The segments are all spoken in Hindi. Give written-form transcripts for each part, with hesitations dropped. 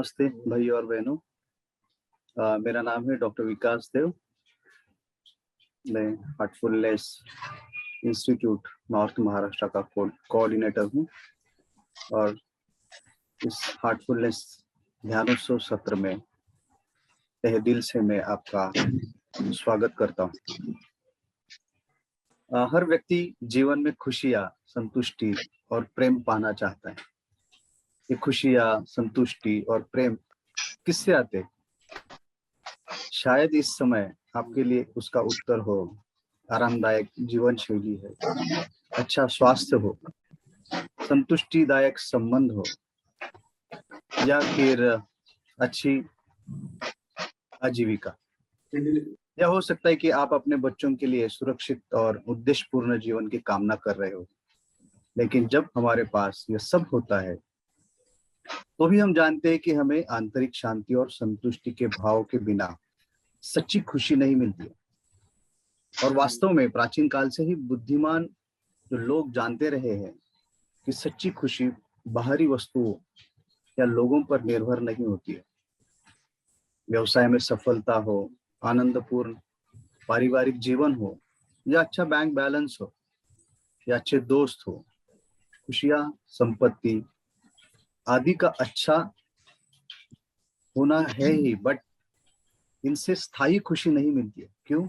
नमस्ते भाई और बहनों। मेरा नाम है डॉक्टर विकास देव। मैं हार्टफुलनेस इंस्टीट्यूट नॉर्थ महाराष्ट्र का कोऑर्डिनेटर हूँ और इस हार्टफुलनेस ध्यानोत्सव सत्र में तहे दिल से मैं आपका स्वागत करता हूँ। हर व्यक्ति जीवन में खुशियाँ, संतुष्टि और प्रेम पाना चाहता है। ये खुशियाँ, संतुष्टि और प्रेम किससे आते? शायद इस समय आपके लिए उसका उत्तर हो आरामदायक जीवन शैली है, अच्छा स्वास्थ्य हो, संतुष्टिदायक संबंध हो या फिर अच्छी आजीविका। या हो सकता है कि आप अपने बच्चों के लिए सुरक्षित और उद्देश्यपूर्ण जीवन की कामना कर रहे हो। लेकिन जब हमारे पास यह सब होता है तो भी हम जानते हैं कि हमें आंतरिक शांति और संतुष्टि के भाव के बिना सच्ची खुशी नहीं मिलती है। और वास्तव में प्राचीन काल से ही बुद्धिमान जो लोग जानते रहे हैं कि सच्ची खुशी बाहरी वस्तुओं या लोगों पर निर्भर नहीं होती है। व्यवसाय में सफलता हो, आनंदपूर्ण पारिवारिक जीवन हो या अच्छा बैंक बैलेंस हो या अच्छे दोस्त हो, खुशियां, संपत्ति आदि का अच्छा होना है ही, बट इनसे स्थायी खुशी नहीं मिलती है। क्यों?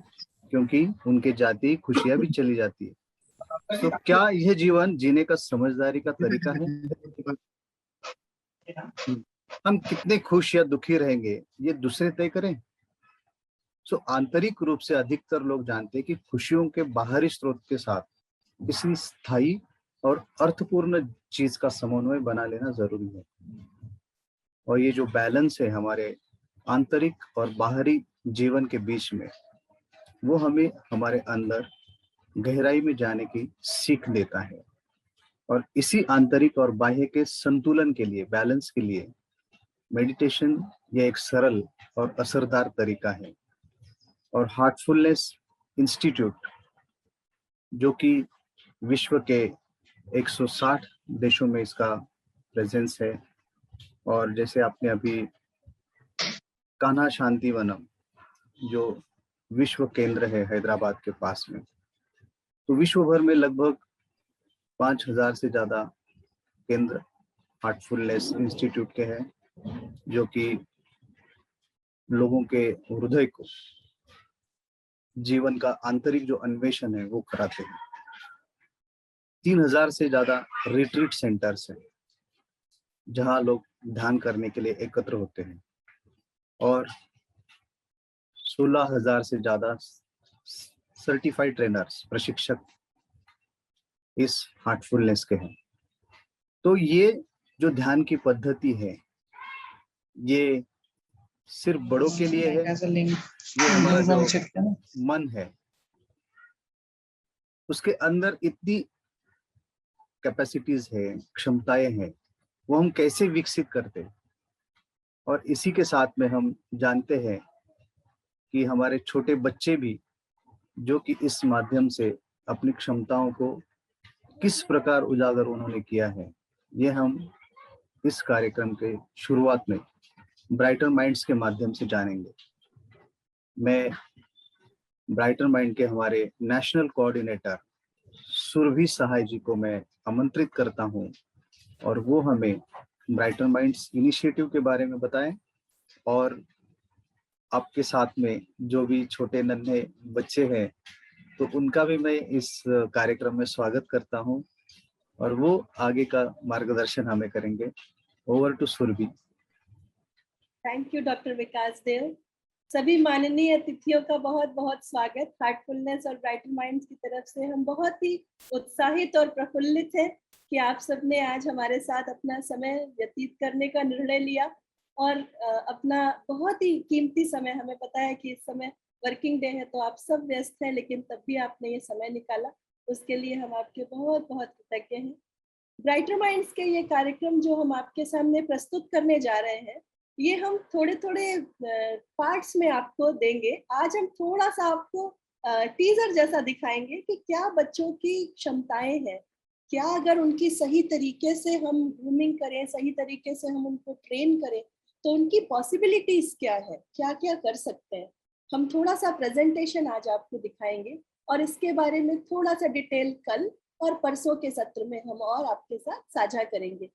क्योंकि उनके जाते ही खुशियां भी चली जाती है। तो क्या यह जीवन जीने का समझदारी का तरीका है? हम कितने खुश या दुखी रहेंगे ये दूसरे तय करें। आंतरिक रूप से अधिकतर लोग जानते हैं कि खुशियों के बाहरी स्रोत के साथ किसी स्थायी और अर्थपूर्ण चीज का समन्वय बना लेना जरूरी है। और ये जो बैलेंस है हमारे आंतरिक और बाहरी जीवन के बीच में, वो हमें हमारे अंदर गहराई में जाने की सीख देता है। और इसी आंतरिक और बाह्य के संतुलन के लिए, बैलेंस के लिए मेडिटेशन ये एक सरल और असरदार तरीका है। और हार्टफुलनेस इंस्टीट्यूट जो कि विश्व के 160 देशों में इसका प्रेजेंस है, और जैसे आपने अभी कान्हा शांतिवनम जो विश्व केंद्र है हैदराबाद के पास में, तो विश्व भर में लगभग 5000 से ज्यादा केंद्र हार्टफुलनेस इंस्टीट्यूट के हैं जो कि लोगों के हृदय को जीवन का आंतरिक जो अन्वेषण है वो कराते हैं। 3000 से ज्यादा रिट्रीट सेंटर्स हैं जहां लोग ध्यान करने के लिए एकत्र होते हैं, और 16,000 से ज्यादा सर्टिफाइड ट्रेनर्स, प्रशिक्षक इस हार्टफुलनेस के हैं। तो ये जो ध्यान की पद्धति है ये सिर्फ बड़ों के लिए है। ये हमारा जो मन है उसके अंदर इतनी कैपेसिटीज है, क्षमताएं हैं, वो हम कैसे विकसित करते हैं। और इसी के साथ में हम जानते हैं कि हमारे छोटे बच्चे भी जो कि इस माध्यम से अपनी क्षमताओं को किस प्रकार उजागर उन्होंने किया है, ये हम इस कार्यक्रम के शुरुआत में ब्राइटर माइंड्स के माध्यम से जानेंगे। मैं ब्राइटर माइंड के हमारे नेशनल कोऑर्डिनेटर सुरभि सहाय जी को मैं आमंत्रित करता हूं और वो हमें ब्राइटर माइंड्स इनिशिएटिव के बारे में बताएं। और आपके साथ में जो भी छोटे नन्हे बच्चे हैं तो उनका भी मैं इस कार्यक्रम में स्वागत करता हूं और वो आगे का मार्गदर्शन हमें करेंगे। Over to Surabhi. Thank you doctor Vikas Dev. सभी माननीय अतिथियों का बहुत बहुत स्वागत। हार्टफुलनेस और ब्राइटर माइंड्स की तरफ से हम बहुत ही उत्साहित और प्रफुल्लित हैं कि आप सबने आज हमारे साथ अपना समय व्यतीत करने का निर्णय लिया और अपना बहुत ही कीमती समय, हमें पता है कि इस समय वर्किंग डे है तो आप सब व्यस्त हैं, लेकिन तब भी आपने ये समय निकाला, उसके लिए हम आपके बहुत बहुत कृतज्ञ हैं। ब्राइटर माइंड्स के ये कार्यक्रम जो हम आपके सामने प्रस्तुत करने जा रहे हैं, ये हम थोड़े थोड़े पार्ट्स में आपको देंगे। आज हम थोड़ा सा आपको टीजर जैसा दिखाएंगे कि क्या बच्चों की क्षमताएं हैं, क्या अगर उनकी सही तरीके से हम ग्रूमिंग करें, सही तरीके से हम उनको ट्रेन करें तो उनकी पॉसिबिलिटीज क्या है, क्या क्या कर सकते हैं, हम थोड़ा सा प्रेजेंटेशन आज आपको दिखाएंगे और इसके बारे में थोड़ा सा डिटेल कल और परसों के सत्र में हम और आपके साथ साझा करेंगे।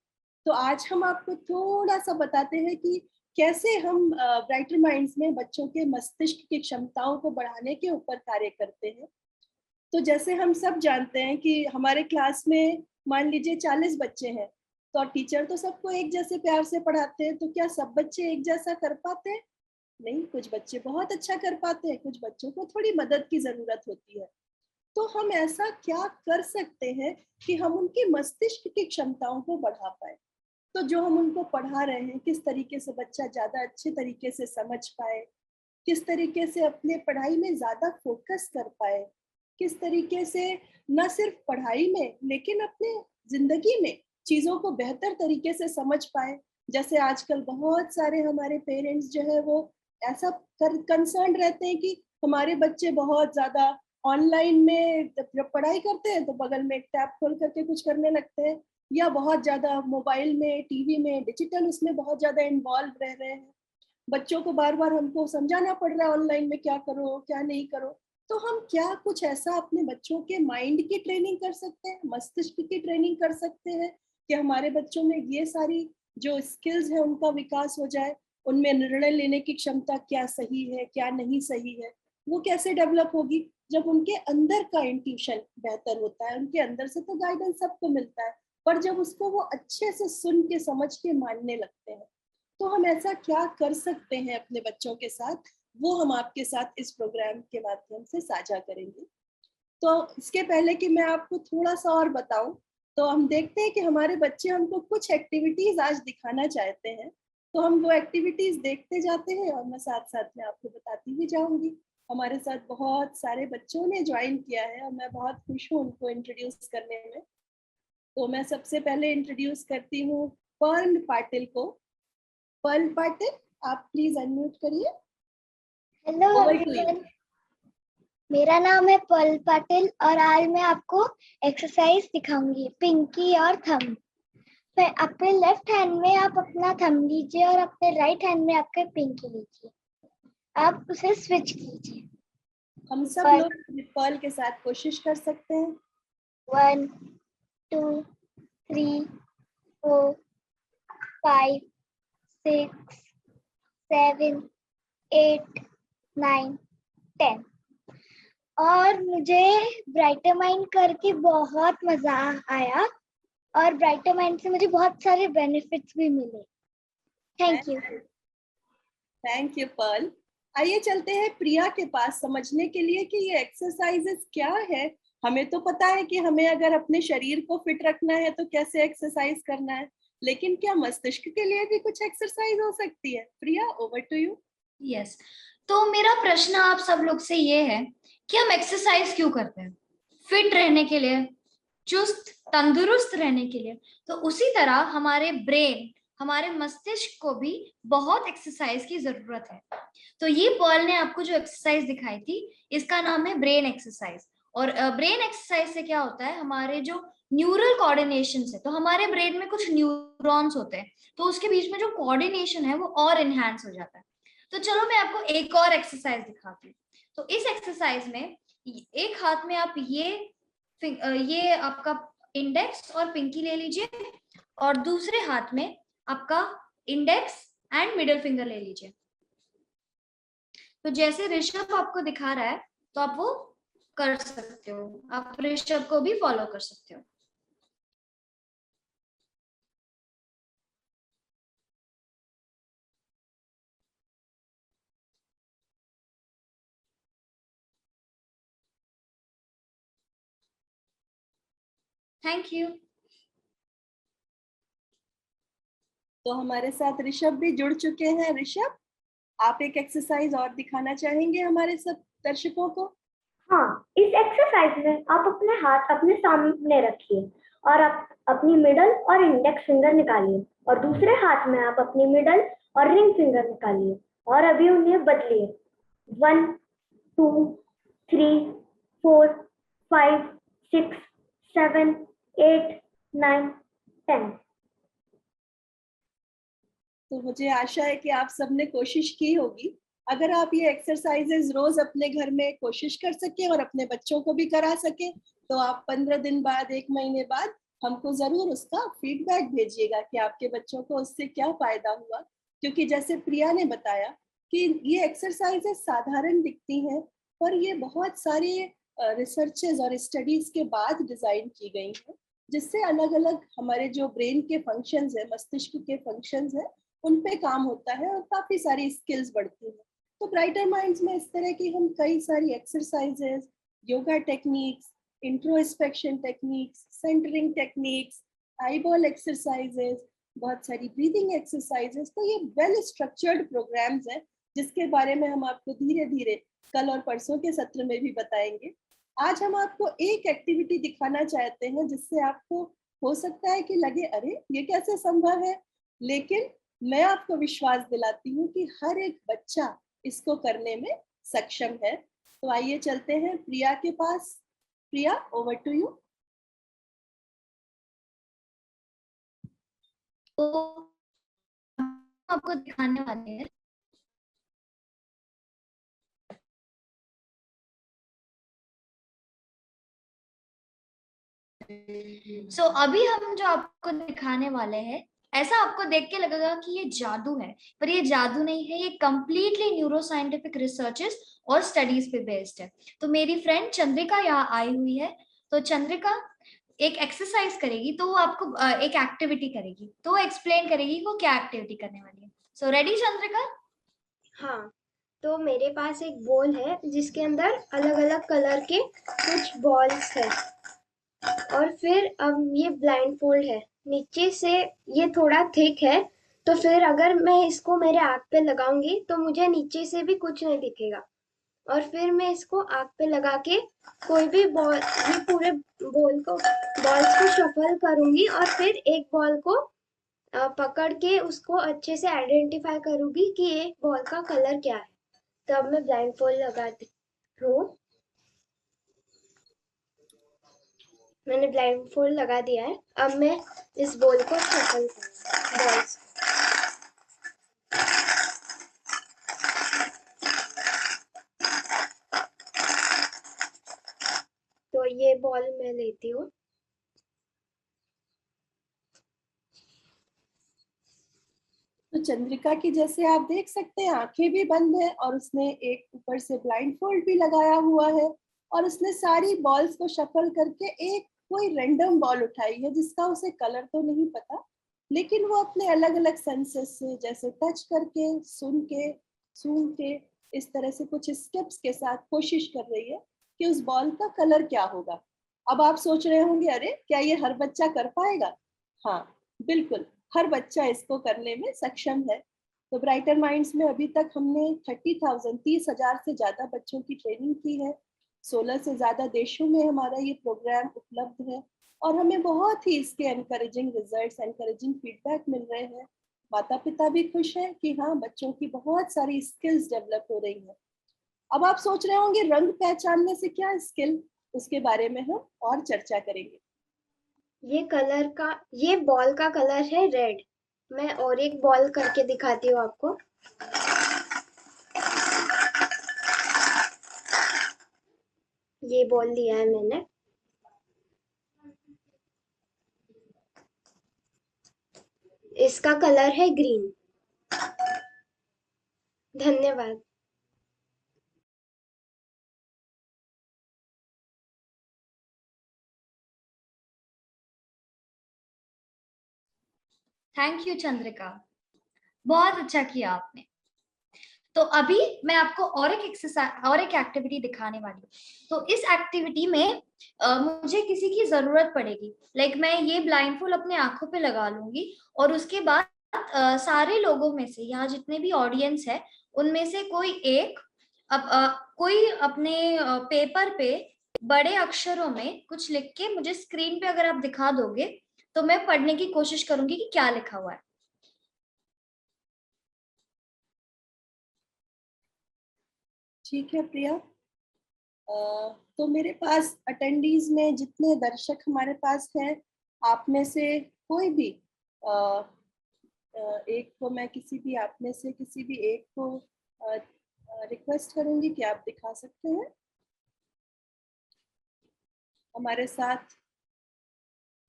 तो आज हम आपको थोड़ा सा बताते हैं कि कैसे हम ब्राइटर माइंड्स में बच्चों के मस्तिष्क की क्षमताओं को बढ़ाने के ऊपर कार्य करते हैं। तो जैसे हम सब जानते हैं कि हमारे क्लास में मान लीजिए 40 बच्चे हैं, तो टीचर तो सबको एक जैसे प्यार से पढ़ाते हैं, तो क्या सब बच्चे एक जैसा कर पाते हैं? नहीं, कुछ बच्चे बहुत अच्छा कर पाते हैं, कुछ बच्चों को थोड़ी मदद की जरूरत होती है। तो हम ऐसा क्या कर सकते हैं कि हम उनकी मस्तिष्क की क्षमताओं को बढ़ा पाए? तो जो हम उनको पढ़ा रहे हैं, किस तरीके से बच्चा ज्यादा अच्छे तरीके से समझ पाए, किस तरीके से अपने पढ़ाई में ज्यादा फोकस कर पाए, किस तरीके से न सिर्फ पढ़ाई में लेकिन अपने जिंदगी में चीजों को बेहतर तरीके से समझ पाए। जैसे आजकल बहुत सारे हमारे पेरेंट्स जो है वो ऐसा कंसर्न रहते हैं कि हमारे बच्चे बहुत ज्यादा ऑनलाइन में जब पढ़ाई करते हैं तो बगल में एक टैब खोल करके कुछ करने लगते हैं, या बहुत ज्यादा मोबाइल में, टीवी में, डिजिटल उसमें बहुत ज्यादा इन्वॉल्व रह रहे हैं। बच्चों को बार बार हमको समझाना पड़ रहा है ऑनलाइन में क्या करो क्या नहीं करो। तो हम क्या कुछ ऐसा अपने बच्चों के माइंड की ट्रेनिंग कर सकते हैं, मस्तिष्क की ट्रेनिंग कर सकते हैं कि हमारे बच्चों में ये सारी जो स्किल्स है उनका विकास हो जाए, उनमें निर्णय लेने की क्षमता क्या सही है क्या नहीं सही है वो कैसे डेवलप होगी? जब उनके अंदर का इंट्यूशन बेहतर होता है, उनके अंदर से तो गाइडेंस सबको मिलता है, पर जब उसको वो अच्छे से सुन के समझ के मानने लगते हैं, तो हम ऐसा क्या कर सकते हैं अपने बच्चों के साथ, वो हम आपके साथ इस प्रोग्राम के माध्यम से साझा करेंगे। तो इसके पहले कि मैं आपको थोड़ा सा और बताऊं, तो हम देखते हैं कि हमारे बच्चे हमको कुछ एक्टिविटीज आज दिखाना चाहते हैं। तो हम वो एक्टिविटीज देखते जाते हैं और मैं साथ साथ में आपको बताती भी जाऊंगी। हमारे साथ बहुत सारे बच्चों ने ज्वाइन किया है और मैं बहुत खुश हूँ उनको इंट्रोड्यूस करने में। तो मैं सबसे पहले इंट्रोड्यूस करती हूँ पर्ल पाटिल को। पर्ल पाटिल, आप प्लीज अनम्यूट करिए। Hello Over to you. Everyone, मेरा नाम है पर्ल पाटिल और आज मैं आपको एक्सरसाइज सिखाऊंगी, पिंकी और थंब। तो अपने लेफ्ट हैंड में आप अपना थंब लीजिए और अपने राइट हैंड में आपके पिंकी लीजिए। आप उसे स्विच कीजिए। हम सब पर- लोग पर्ल के साथ कोशिश कर सकते हैं। 1 2 3 4 5 6 7 8 9 10। और मुझे ब्राइटर माइंड करके बहुत मजा आया और ब्राइटर माइंड से मुझे बहुत सारे बेनिफिट्स भी मिले। Thank you. Thank you Pearl. आइए चलते हैं प्रिया के पास समझने के लिए कि ये एक्सरसाइजेस क्या है। हमें तो पता है कि हमें अगर अपने शरीर को फिट रखना है तो कैसे एक्सरसाइज करना है, लेकिन क्या मस्तिष्क के लिए भी कुछ एक्सरसाइज हो सकती है? प्रिया, ओवर टू यू। यस, तो मेरा प्रश्न आप सब लोग से ये है कि हम एक्सरसाइज क्यों करते हैं? फिट रहने के लिए, चुस्त तंदुरुस्त रहने के लिए। तो उसी तरह हमारे ब्रेन, हमारे मस्तिष्क को भी बहुत एक्सरसाइज की जरूरत है। तो ये पर्ल ने आपको जो एक्सरसाइज दिखाई थी, इसका नाम है ब्रेन एक्सरसाइज। और ब्रेन एक्सरसाइज से क्या होता है, हमारे जो न्यूरल कोऑर्डिनेशन है, तो हमारे ब्रेन में कुछ न्यूरॉन्स होते हैं, तो उसके बीच में जो कोऑर्डिनेशन है वो और एनहांस हो जाता है। तो चलो मैं आपको एक और एक्सरसाइज दिखाती हूँ। तो इस एक्सरसाइज में एक हाथ में आप ये आपका इंडेक्स और पिंकी ले लीजिए और दूसरे हाथ में आपका इंडेक्स एंड मिडिल फिंगर ले लीजिए। तो जैसे ऋषभ आपको दिखा रहा है तो आप वो कर सकते हो, आप ऋषभ को भी फॉलो कर सकते हो। Thank you. तो हमारे साथ ऋषभ भी जुड़ चुके हैं। ऋषभ, आप एक एक्सरसाइज और दिखाना चाहेंगे हमारे सब दर्शकों को? हाँ, इस एक्सरसाइज में आप अपने हाथ अपने सामने रखिए और आप अपनी मिडल और इंडेक्स फिंगर निकालिए और दूसरे हाथ में आप अपनी मिडल और रिंग फिंगर निकालिए और अभी उन्हें बदलिए। 1 2 3 4 5 6 7 8 9 10। तो मुझे आशा है कि आप सबने कोशिश की होगी। अगर आप ये एक्सरसाइजेज रोज अपने घर में कोशिश कर सके और अपने बच्चों को भी करा सके, तो आप 15 दिन बाद, 1 महीने बाद हमको जरूर उसका फीडबैक भेजिएगा कि आपके बच्चों को उससे क्या फायदा हुआ। क्योंकि जैसे प्रिया ने बताया कि ये एक्सरसाइजेज साधारण दिखती हैं, पर ये बहुत सारे रिसर्चेज और स्टडीज के बाद डिजाइन की गई हैं, जिससे अलग अलग हमारे जो ब्रेन के फंक्शंस है, मस्तिष्क के फंक्शंस है, उन पे काम होता है और काफी सारी स्किल्स बढ़ती हैं। तो ब्राइटर माइंड्स में इस तरह की हम कई सारी exercises, yoga techniques, introspection techniques, centering techniques, eyeball exercises, बहुत सारी ब्रीदिंग एक्सरसाइजेज, तो ये वेल स्ट्रक्चर्ड प्रोग्राम्स हैं जिसके बारे में हम आपको धीरे धीरे कल और परसों के सत्र में भी बताएंगे। आज हम आपको एक एक्टिविटी दिखाना चाहते हैं जिससे आपको हो सकता है कि लगे अरे ये कैसे संभव है, लेकिन मैं आपको विश्वास दिलाती हूँ कि हर एक बच्चा इसको करने में सक्षम है। तो आइए चलते हैं प्रिया के पास। प्रिया, ओवर टू यू। तो आपको दिखाने वाले हैं अभी हम जो आपको दिखाने वाले हैं, ऐसा आपको देख के लगेगा कि ये जादू है, पर ये जादू नहीं है, ये कंप्लीटली न्यूरोसाइंटिफिक रिसर्चेस और स्टडीज पे बेस्ड है। तो मेरी फ्रेंड चंद्रिका यहाँ आई हुई है। तो चंद्रिका एक एक्सरसाइज करेगी, तो वो आपको एक एक्टिविटी करेगी, तो वो एक्सप्लेन करेगी वो क्या एक्टिविटी करने वाली है। So ready Chandrika? हाँ, तो मेरे पास एक बॉल है जिसके अंदर अलग अलग कलर के कुछ बॉल्स है, और फिर अब ये ब्लाइंड फोल्ड है, नीचे से ये थोड़ा थिक है, तो फिर अगर मैं इसको मेरे आँख पे लगाऊंगी तो मुझे नीचे से भी कुछ नहीं दिखेगा, और फिर मैं इसको आँख पे लगा के कोई भी बॉल, ये पूरे बॉल्स को शफल करूंगी और फिर एक बॉल को पकड़ के उसको अच्छे से आइडेंटिफाई करूंगी कि एक बॉल का कलर क्या है। तो अब मैं ब्लाइंड फोल्ड लगाती हूँ। मैंने ब्लाइंड फोल्ड लगा दिया है। अब मैं इस बॉल को शफल करूंगी, बॉल्स। तो ये बॉल मैं लेती हूँ। तो चंद्रिका की जैसे आप देख सकते हैं आंखें भी बंद है और उसने एक ऊपर से ब्लाइंड फोल्ड भी लगाया हुआ है, और उसने सारी बॉल्स को शफल करके एक कोई रैंडम बॉल उठाई है जिसका उसे कलर तो नहीं पता, लेकिन वो अपने अलग अलग सेंसेस से, जैसे टच करके, सुन के, सूंघ के, इस तरह से कुछ स्टेप्स के साथ कोशिश कर रही है कि उस बॉल का कलर क्या होगा। अब आप सोच रहे होंगे अरे क्या ये हर बच्चा कर पाएगा? हाँ, बिल्कुल, हर बच्चा इसको करने में सक्षम है। तो ब्राइटर माइंड्स में अभी तक हमने 30,000 से ज्यादा बच्चों की ट्रेनिंग की है। 16 से ज्यादा देशों में हमारा ये प्रोग्राम उपलब्ध है और हमें बहुत ही इसके एनकरेजिंग रिजल्ट्स, एनकरेजिंग फीडबैक मिल रहे हैं। माता पिता भी खुश हैं कि हाँ, बच्चों की बहुत सारी स्किल्स डेवलप हो रही हैं। अब आप सोच रहे होंगे रंग पहचानने से क्या स्किल, उसके बारे में हम और चर्चा करेंगे। ये बॉल का कलर है रेड। मैं और एक बॉल करके दिखाती हूँ आपको। ये बॉल लिया है मैंने। इसका कलर है ग्रीन। धन्यवाद। थैंक यू चंद्रिका, बहुत अच्छा किया आपने। तो अभी मैं आपको और एक एक्सरसाइज और एक एक्टिविटी दिखाने वाली हूँ। तो इस एक्टिविटी में मुझे किसी की जरूरत पड़ेगी। लाइक मैं ये ब्लाइंडफोल्ड अपने आंखों पे लगा लूंगी और उसके बाद सारे लोगों में से, यहाँ जितने भी ऑडियंस है उनमें से कोई एक कोई अपने पेपर पे बड़े अक्षरों में कुछ लिख के मुझे स्क्रीन पे अगर आप दिखा दोगे तो मैं पढ़ने की कोशिश करूंगी कि क्या लिखा हुआ है। ठीक है प्रिया। तो मेरे पास अटेंडीज में जितने दर्शक हमारे पास हैं, आप में से कोई भी एक को मैं किसी भी आप में से किसी भी एक को रिक्वेस्ट करूंगी कि आप दिखा सकते हैं। हमारे साथ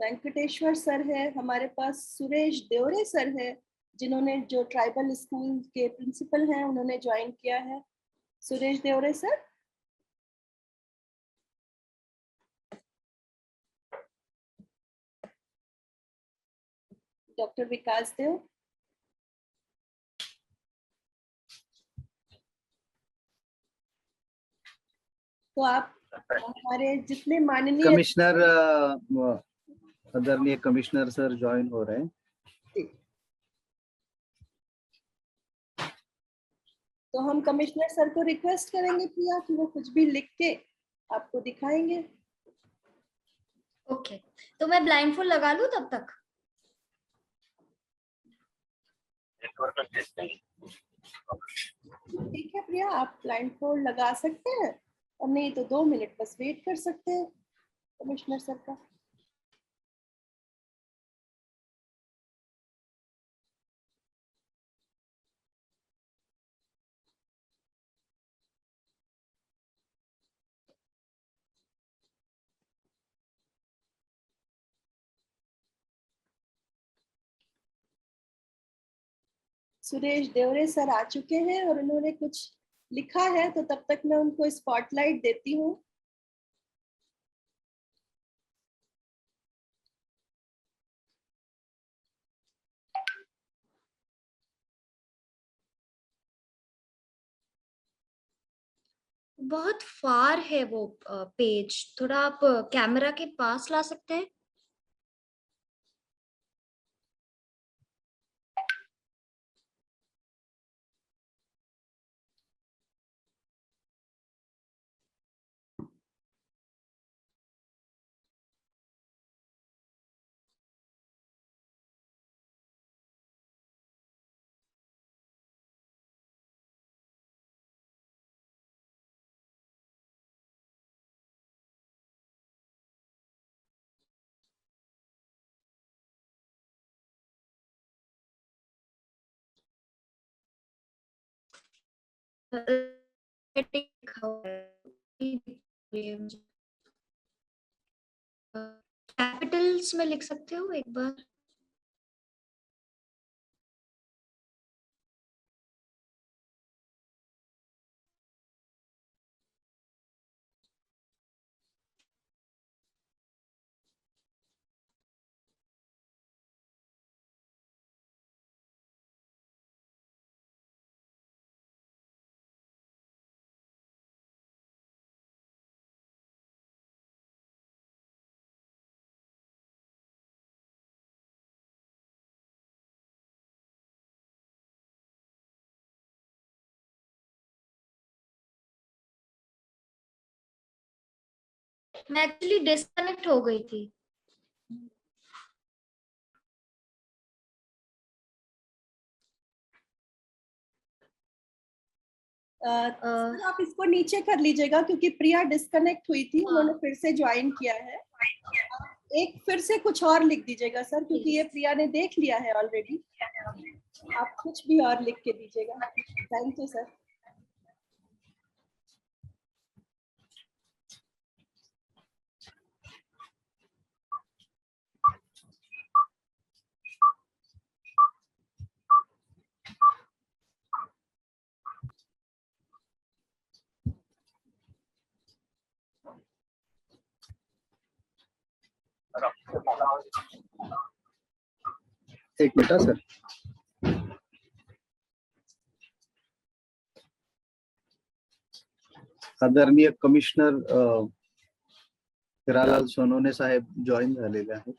वेंकटेश्वर सर है, हमारे पास सुरेश देवरे सर है, जिन्होंने जो ट्राइबल स्कूल के प्रिंसिपल हैं उन्होंने ज्वाइन किया है। सुरेश देवरे सर, डॉक्टर विकास देव, तो आप हमारे जितने माननीय कमिश्नर आदरणीय कमिश्नर सर ज्वाइन हो रहे हैं। तो हम कमिश्नर सर को रिक्वेस्ट करेंगे प्रिया कि वो कुछ भी लिख के आपको दिखाएंगे। ओके, तो मैं ब्लाइंडफोल्ड लगा लूं तब तक? ठीक है प्रिया, आप ब्लाइंडफोल्ड लगा सकते हैं, और नहीं तो 2 मिनट बस वेट कर सकते हैं कमिश्नर सर का। सुरेश देवरे सर आ चुके हैं और उन्होंने कुछ लिखा है, तो तब तक मैं उनको स्पॉटलाइट देती हूँ। बहुत फार है वो पेज, थोड़ा आप कैमरा के पास ला सकते हैं? कैपिटल्स में लिख सकते हो एक बार? मैं एक्चुअली डिस्कनेक्ट हो गई थी। सर आप इसको नीचे कर लीजिएगा, क्योंकि प्रिया डिस्कनेक्ट हुई थी, उन्होंने फिर से ज्वाइन किया है। एक फिर से कुछ और लिख दीजिएगा सर, क्योंकि ये प्रिया ने देख लिया है ऑलरेडी। आप कुछ भी और लिख के दीजिएगा। Thank you sir. एक मिनट सर। आदरणीय कमिश्नर हिरालाल सोनवणे साहेब जॉईन झालेले आहेत।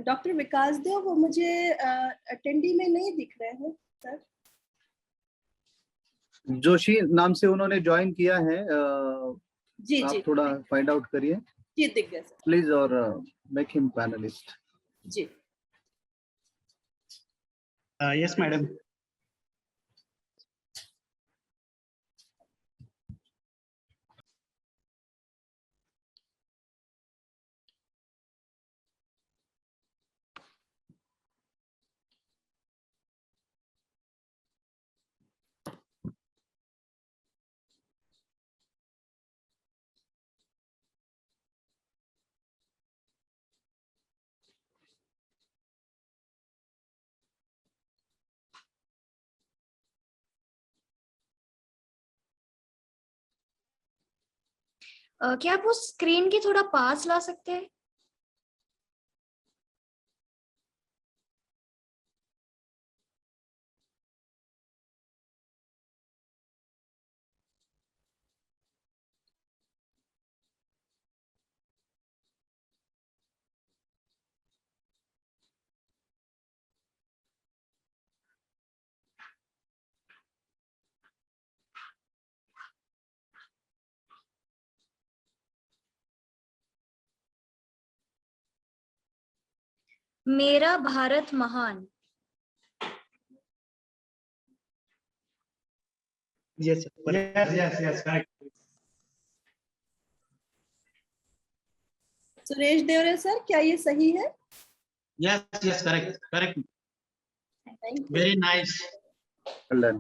डॉक्टर विकास देव, वो मुझे अटेंडी में नहीं दिख रहे हैं सर। जोशी नाम से उन्होंने ज्वाइन किया है। जी आप जी थोड़ा फाइंड आउट करिए जी, दिख गया सर। प्लीज, और मेक हिम पैनलिस्ट। जी यस मैडम। क्या आप उस स्क्रीन की थोड़ा पास ला सकते हैं? मेरा भारत महान। Yes, yes, correct. सुरेश देवरे सर, क्या ये सही है? Yes, correct. Thank you. Very nice. Kalyan,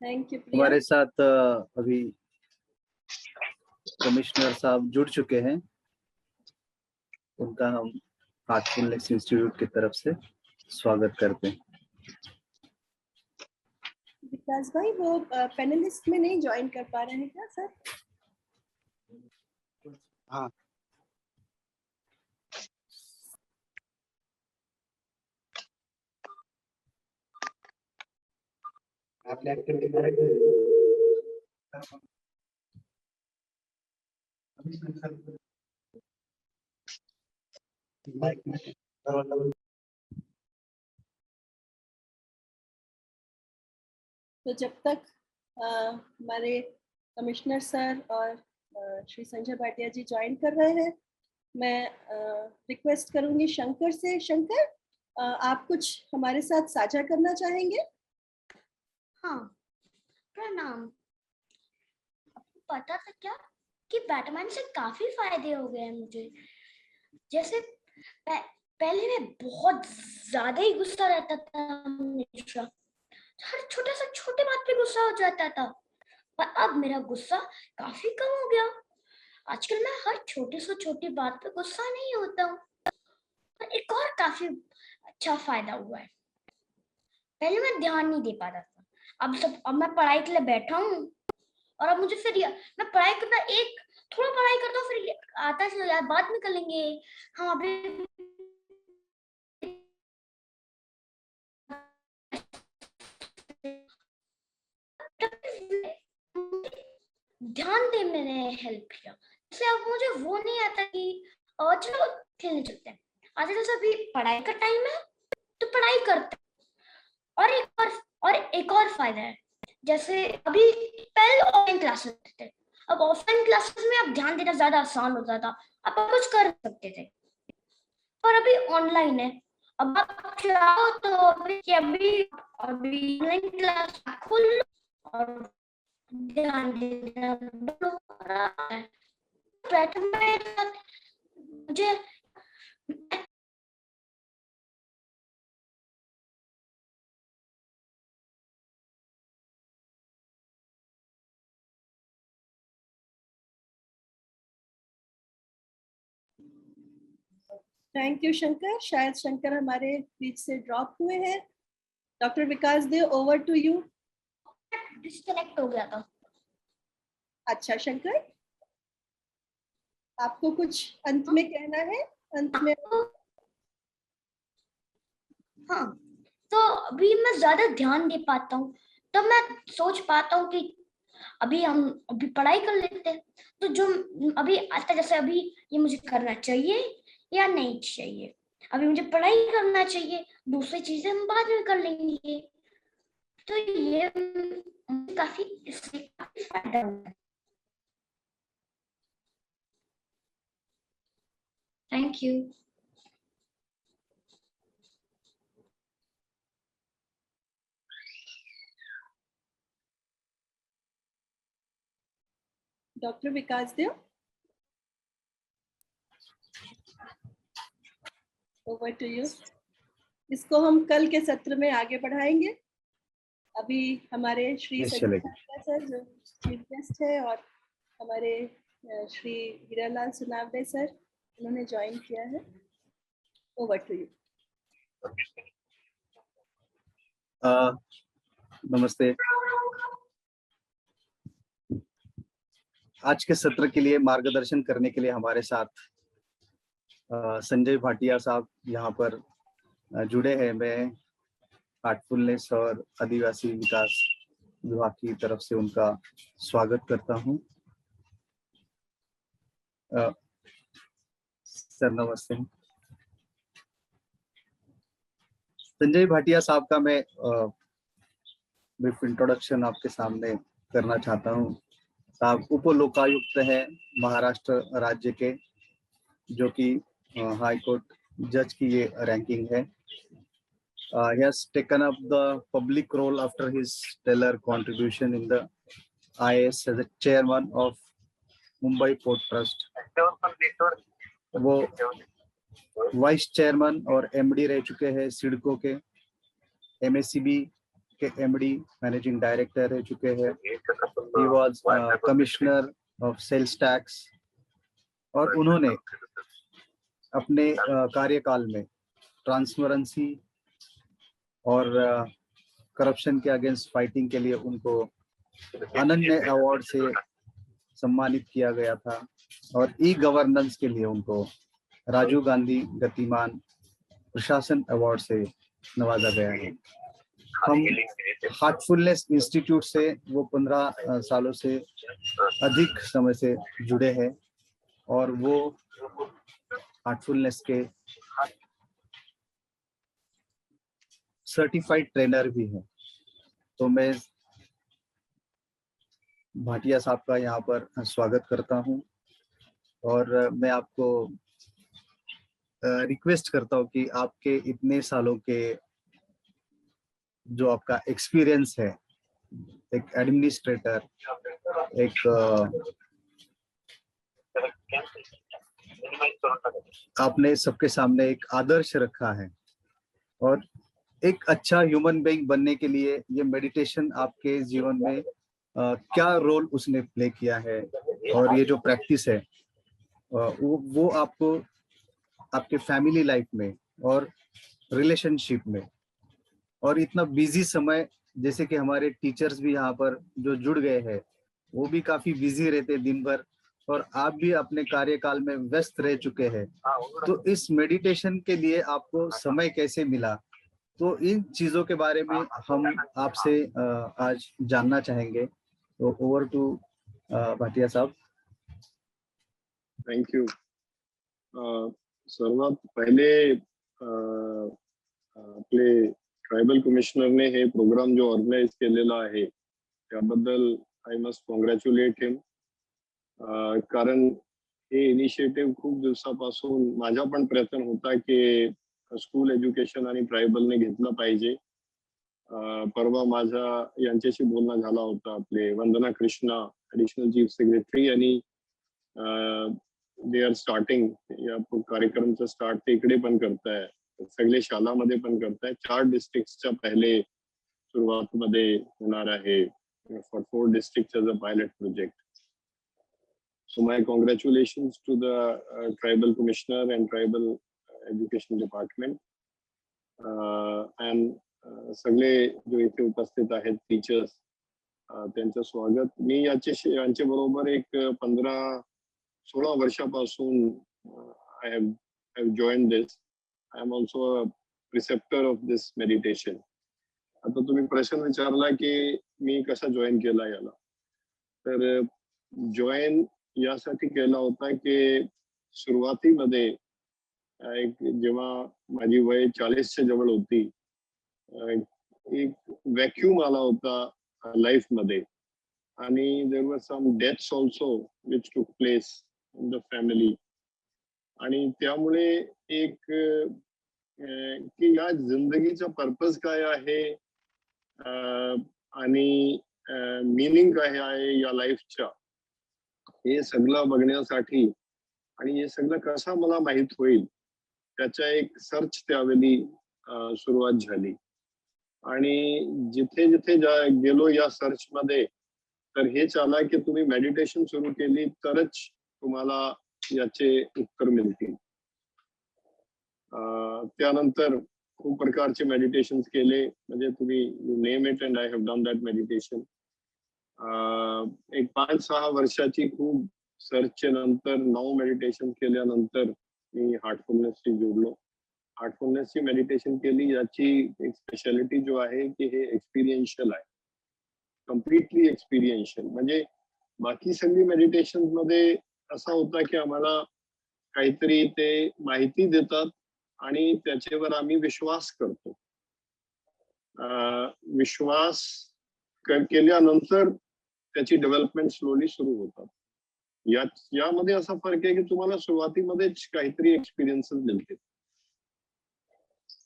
thank you Priya. हमारे साथ अभी कमिश्नर साहब जुड़ चुके हैं, उनका हम हार्टफुलनेस इंस्टीट्यूट की तरफ से स्वागत करते हैं। विकास भाई, वो पैनलिस्ट में नहीं ज्वाइन कर पा रहे हैं क्या सर? हाँ। आपने एक्टिविटी तो जब तक हमारे कमिश्नर सर और श्री संजय भाटिया जी ज्वाइन कर रहे हैं, मैं रिक्वेस्ट करूंगी शंकर से। शंकर, आप कुछ हमारे साथ साझा करना चाहेंगे? हाँ, प्रणाम। आपको पता था क्या कि बैटमैन से काफी फायदे हो गए हैं मुझे। जैसे पहले मैं बहुत ज्यादा ही गुस्सा रहता था, हमेशा हर छोटे बात पे गुस्सा हो जाता था, पर अब मेरा गुस्सा काफी कम हो गया। आजकल मैं हर छोटी बात पे गुस्सा नहीं होता हूँ। और एक और काफी अच्छा फायदा हुआ है, पहले मैं ध्यान नहीं दे पाता था, अब मैं पढ़ाई के लिए बैठा हूँ और अब मुझे फिर मैं पढ़ाई करना थोड़ा पढ़ाई करता हूँ, फिर आता है यार बाद में कर लेंगे। हाँ, अभी ध्यान दे मैंने हेल्प किया। इससे अब मुझे वो नहीं आता कि चलो खेलने चलते हैं। आजकल अभी पढ़ाई का टाइम है तो पढ़ाई करते हैं। और एक और फायदा है, जैसे अभी पहले ऑनलाइन क्लासेस थे, अब ऑफलाइन क्लासेस में अब ध्यान देना ज्यादा आसान होता था, अब आप कुछ कर सकते थे, पर अभी ऑनलाइन है। अब आप चाहो तो अभी ऑनलाइन क्लास खोल लो और ध्यान देना बंद हो। मुझे थैंक यू शंकर। शायद शंकर हमारे बीच से ड्रॉप हुए हैं। Doctor Vikas Dev, over to you. Disconnect हो गया था। अच्छा शंकर, आपको कुछ अंत में कहना है? अंत में हाँ, तो अभी मैं ज्यादा ध्यान दे पाता हूँ, तो मैं सोच पाता हूँ कि अभी पढ़ाई कर लेते हैं, तो जो अभी आता है, जैसे अभी ये मुझे करना चाहिए या नहीं चाहिए, अभी मुझे पढ़ाई करना चाहिए, दूसरी चीजें हम बाद में कर लेंगे। तो ये इससे काफी फायदा हुआ है। Thank you. Doctor Vikas Dev, over to you. इसको हम कल के सत्र में आगे बढ़ाएंगे। अभी हमारे श्री संजय भाटिया सर जो चीफ गेस्ट है और हमारे श्री हीरालाल सुनावड़े सर, उन्होंने ज्वाइन किया है। Over to you. नमस्ते। आज के सत्र के लिए मार्गदर्शन करने के लिए हमारे साथ संजय भाटिया साहब यहाँ पर जुड़े हैं। मैं हार्टफुलनेस और आदिवासी विकास विभाग की तरफ से उनका स्वागत करता हूँ। सर नमस्ते। संजय भाटिया साहब का मैं ब्रीफ इंट्रोडक्शन आपके सामने करना चाहता हूँ। साहब उप लोकायुक्त है महाराष्ट्र राज्य के, जो कि हाई कोर्ट जज की ये रैंकिंग है। He has taken up the public role after his stellar contribution in the IAS as a chairman of Mumbai Port Trust. वो वाइस चेयरमैन और एमडी रह चुके हैं सिडको के, एमएससीबी के एमडी मैनेजिंग डायरेक्टर रह चुके हैं। He was commissioner of sales tax और उन्होंने अपने कार्यकाल में ट्रांसपेरेंसी और करप्शन के अगेंस्ट फाइटिंग के लिए उनको अनन्य अवार्ड से सम्मानित किया गया था और ई गवर्नेंस के लिए उनको राजीव गांधी गतिमान प्रशासन अवार्ड से नवाजा गया है। हम हार्टफुलनेस इंस्टीट्यूट से वो 15 सालों से अधिक समय से जुड़े हैं और वो हार्टफुलनेस के सर्टिफाइड ट्रेनर भी है। तो मैं भाटिया साहब का यहाँ पर स्वागत करता हूँ और मैं आपको रिक्वेस्ट करता हूँ कि आपके इतने सालों के जो आपका एक्सपीरियंस है, एक एडमिनिस्ट्रेटर, एक आपने सबके सामने एक आदर्श रखा है और एक अच्छा ह्यूमन बीइंग बनने के लिए ये मेडिटेशन आपके जीवन में क्या रोल उसने प्ले किया है और ये जो प्रैक्टिस है वो आपको आपके फैमिली लाइफ में और रिलेशनशिप में और इतना बिजी समय, जैसे कि हमारे टीचर्स भी यहाँ पर जो जुड़ गए हैं वो भी काफी बिजी रहते दिन भर और आप भी अपने कार्यकाल में व्यस्त रह चुके हैं, तो इस मेडिटेशन के लिए आपको समय कैसे मिला? तो इन चीजों के बारे में हम आपसे आज जानना चाहेंगे। तो ओवर टू भाटिया साहब। Thank you. सर्वात पहिले आपले ट्रायबल कमिशनरने हे प्रोग्राम जो ऑर्गनाइज केलेला आहे त्याबद्दल आय मस्ट कॉंग्रॅच्युलेट हिम, कारण हे इनिशिएटिव्ह खूप दिवसापासून माझा पण प्रयत्न होता की स्कूल एज्युकेशन आणि ट्रायबलने घेतलं पाहिजे। परवा माझा यांच्याशी बोलणं झाला होता, आपले वंदना कृष्णा ऍडिशनल चीफ सेक्रेटरी, आणि दे आर स्टार्टिंग या कार्यक्रमचं स्टार्ट ते इकडे पण करताय, सगळे शालामध्ये पण करताय। 4 डिस्ट्रिक्टच्या पहिले सुरुवातमध्ये होणार आहे for 4 districts as a pilot project. So my congratulations to the tribal commissioner and tribal education department and सगळे जो इथे उपस्थित आहेत टीचर्स, त्यांचं स्वागत। मी यांच्या बरोबर एक 15-16 वर्षापासून I have joined this. I am also a preceptor of this meditation. आता तुम्ही प्रश्न विचारला की मी कसा जॉईन केला याला, तर जॉईन यासाठी केला होता की सुरुवातीमध्ये एक जेव्हा माझी वय 40च्या जवळ होती, एक वॅक्यूम आला होता लाईफ मध्ये, आणि there were some deaths also which took place in the family, आणि त्यामुळे एक की या जिंदगीचा पर्पज काय आहे आणि मीनिंग काय आहे या लाईफच्या, हे सगळं बघण्यासाठी आणि हे सगळं कसं मला माहित होईल त्याच्या एक सर्च त्यावेळी सुरुवात झाली। आणि जिथे जिथे गेलो या सर्च मध्ये, तर हेच आला की तुम्ही मेडिटेशन सुरू केली तरच तुम्हाला याचे उत्तर मिळतील। त्यानंतर खूप प्रकारचे मेडिटेशन्स केले, म्हणजे तुम्ही you name it and I have done that meditation. एक 5-6 वर्षाची खूप सर्चच्या नंतर 9 मेडिटेशन केल्यानंतर मी हार्टफुलनेसशी जोडलो. हार्टफुलनेसची मेडिटेशन केली. याची एक स्पेशालिटी जो आहे की हे एक्सपिरियन्शियल आहे, कम्प्लिटली एक्सपिरियन्शियल. म्हणजे बाकी सगळी मेडिटेशन मध्ये असा होता की आम्हाला काहीतरी ते माहिती देतात आणि त्याच्यावर आम्ही विश्वास करतो. विश्वास केल्यानंतर त्याची डेव्हलपमेंट स्लोली सुरू होतात. यामध्ये असा फरक आहे की तुम्हाला सुरुवातीमध्येच काहीतरी एक्सपिरियन्सेस मिळते.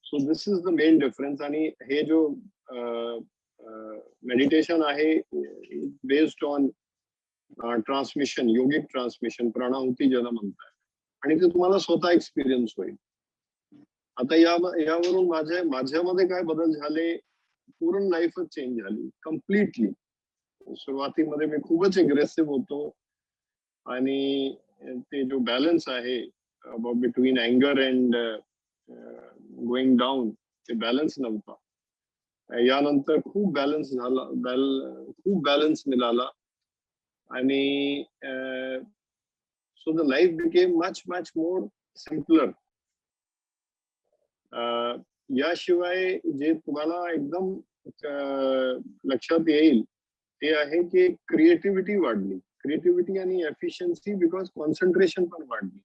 So this is the main difference. आणि हे जो मेडिटेशन आहे बेस्ड ऑन ट्रान्समिशन, योगिक ट्रान्समिशन, प्राणाहुती ज्याला म्हणतात, आणि ते तुम्हाला स्वतः एक्सपिरियन्स होईल. आता यावरून माझ्यामध्ये काय बदल झाले, पूर्ण लाईफच चेंज झाली कम्प्लिटली. सुरुवातीमध्ये मी खूपच अग्रेसिव्ह होतो आणि ते जो बॅलन्स आहे बिटवीन अँगर अँड गोइंग डाऊन, ते बॅलन्स नव्हता. यानंतर खूप बॅलन्स झाला, खूप बॅलन्स मिळाला आणि so the life became much more simpler. याशिवाय जे तुम्हाला एकदम लक्षात येईल ते आहे की क्रिएटिव्हिटी वाढली. क्रिएटिव्हिटी आणि एफिशियन्सी, बिकॉज कॉन्सन्ट्रेशन पण वाढली.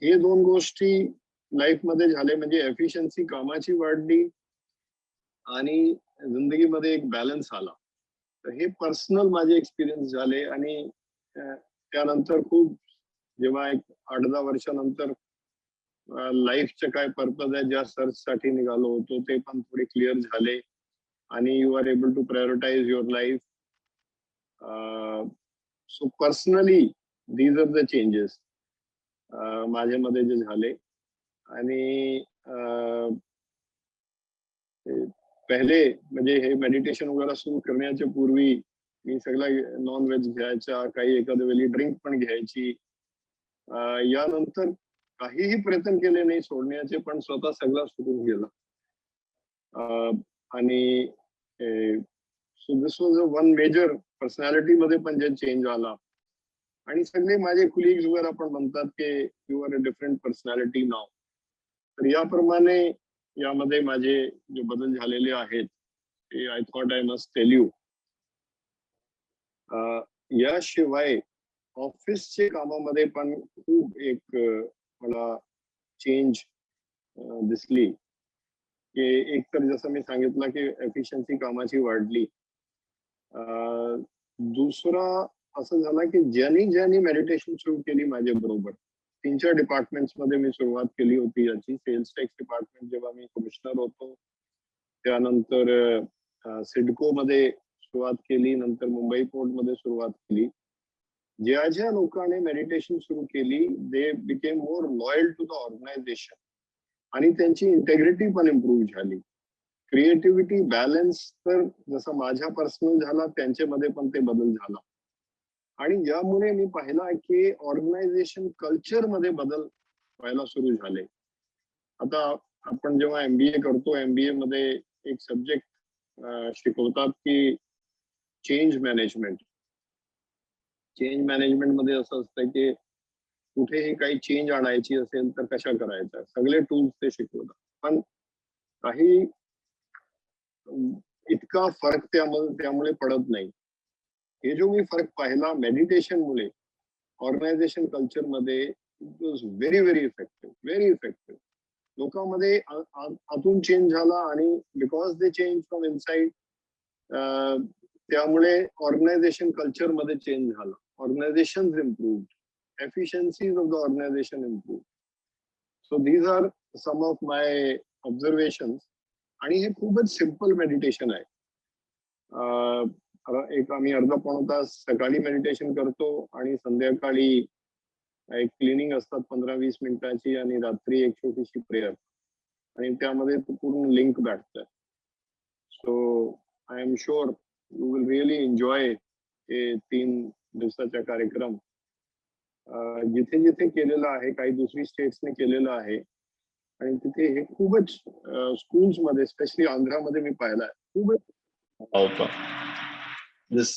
हे दोन गोष्टी लाईफ मध्ये झाले. म्हणजे एफिशियन्सी कामाची वाढली आणि जिंदगीमध्ये एक बॅलन्स आला. तर हे पर्सनल माझे एक्सपिरियन्स झाले. आणि त्यानंतर खूप जेव्हा एक 8-10 वर्षानंतर लाईफचे काय पर्पज आहे, ज्या सर्च साठी निघालो होतो ते पण थोडे क्लिअर झाले आणि you are able to prioritise your life. So personally these are the changes माझ्यामध्ये जे झाले. आणि पहिले म्हणजे हे मेडिटेशन वगैरे सुरू करण्याच्या पूर्वी मी सगळं नॉन व्हेज घ्यायचा, काही एखाद्या वेळी ड्रिंक पण घ्यायची. यानंतर काहीही प्रयत्न केले नाही सोडण्याचे, पण स्वतः सगळं सुरू केलं. आणि so this was one major personality मध्ये पण जे चेंज आला. आणि सगळे माझे कुलिग्स वगैरे पण म्हणतात की you are a different personality now. तर याप्रमाणे यामध्ये माझे जे बदल झालेले आहेत ते I thought I must tell you. याशिवाय ऑफिसचे कामामध्ये पण खूप एक मला चेंज दिसली की एक तर जसं मी सांगितलं की एफिशियन्सी कामाची वाढली. दुसरा असं झालं की ज्यांनी मेडिटेशन सुरू केली माझ्या बरोबर, 3-4 डिपार्टमेंट्स मध्ये मी सुरुवात केली होती याची. सेल्स टॅक्स डिपार्टमेंट जेव्हा मी कमिशनर होतो, त्यानंतर सिडको मध्ये सुरुवात केली, नंतर मुंबई पोर्ट मध्ये सुरुवात केली. ज्या लोकांनी मेडिटेशन सुरू केली they became more loyal to the organisation आणि त्यांची इंटेग्रिटी पण इम्प्रूव्ह झाली. क्रिएटिव्हिटी, बॅलन्स तर जसं माझ्या पर्सनल झाला त्यांच्यामध्ये पण ते बदल झाला. आणि यामुळे मी पाहिला की ऑर्गनायझेशन कल्चर मध्ये बदल व्हायला सुरू झाले. आता आपण जेव्हा MBA करतो, MBA मध्ये एक सब्जेक्ट शिकवतात की चेंज मॅनेजमेंट. चेंज मॅनेजमेंट मध्ये असं असतं की कुठेही काही चेंज आणायची असेल तर कशा करायचं, सगळे टूल्स ते शिकवतात. पण काही इतका फरक त्यामुळे पडत नाही. हे जो मी फरक पाहिला मेडिटेशन मुळे ऑर्गनायझेशन कल्चर मध्ये, इट वॉज व्हेरी इफेक्टिव्ह. लोकांमध्ये आतून चेंज झाला आणि because they change from inside, त्यामुळे ऑर्गनायझेशन कल्चर मध्ये चेंज झाला. Organisation improved, efficiencies of the organization improved. So these are some of my observations. आणि हे खूपच सिम्पल मेडिटेशन आहे. एक आम्ही अर्धा-पाऊण तास सकाळी मेडिटेशन करतो आणि संध्याकाळी एक क्लिनिंग असतात 15-20 मिनिटाची आणि रात्री एक छोटीशी प्रेयर, आणि त्यामध्ये पूर्ण लिंक भेटतं. So I am sure you will really enjoy हे 3 दिवसाचा कार्यक्रम. जिथे केलेलं आहे, काही दुसरी स्टेट्सने केलेलं आहे आणि तिथे हे खूपच स्कूल्स मध्ये, स्पेशली आंध्रामध्ये मी पाहिलं आहे, खूपच होता. This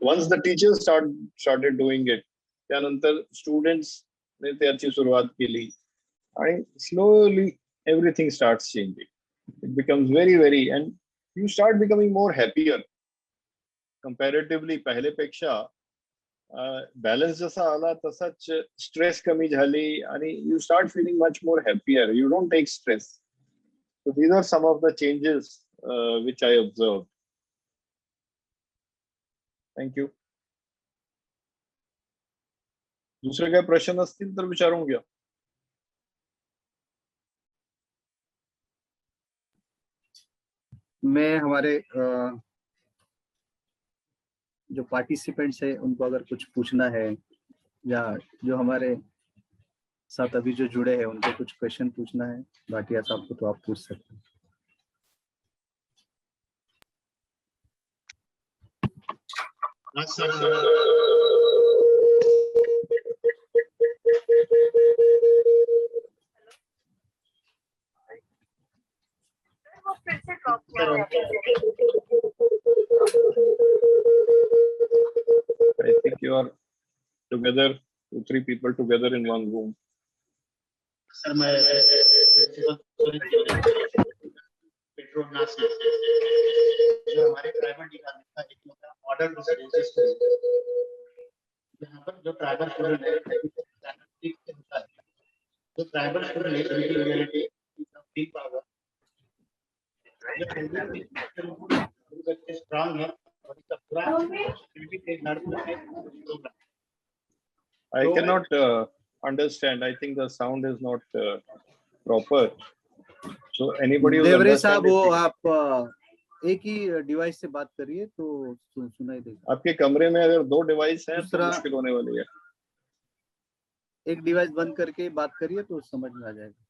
once the teachers started doing it, त्यानंतर students ने त्याची सुरुवात केली आणि slowly everything starts changing. It becomes very and you start becoming more happier comparatively पहिलेपेक्षा. बॅलन्स जसा आला तसाच स्ट्रेस कमी झाली आणि you start feeling much more happier. You don't take stress. So these are some of the changes which I observe. Thank you. दुसरे काय प्रश्न असतील तर विचारून घ्या. मैं हमारे जो पार्टिसिपेंट्स है उनको अगर कुछ पूछना है या जो हमारे साथ अभी जो जुड़े हैं उनको कुछ क्वेश्चन पूछना है भाटिया साहब को, तो आप पूछ सकते हैं. I think you are together, 2-3 people together in one room. Sir मैं पेट्रोनास जो हमारे ट्राइबल डिपार्टमेंट का एक मॉडल रेसिडेंशियल स्कूल, यहाँ पर जो ट्राइबल स्टूडेंट है जो ट्राइबल स्टूडेंट है रियलिटी बिग पावर स्ट्रांग है और इसका पूरा I cannot understand. I think the sound is not proper. So anybody who देवरे साहब, वो understand it, आप एक ही डिवाइस से बात करिए तो सुनाई देगा. आपके कमरे में अगर 2 डिवाइस हैं तो दूसरा- मुश्किल होने वाली है. एक डिवाइस बंद करके बात करिए तो समझ में आ जाएगा.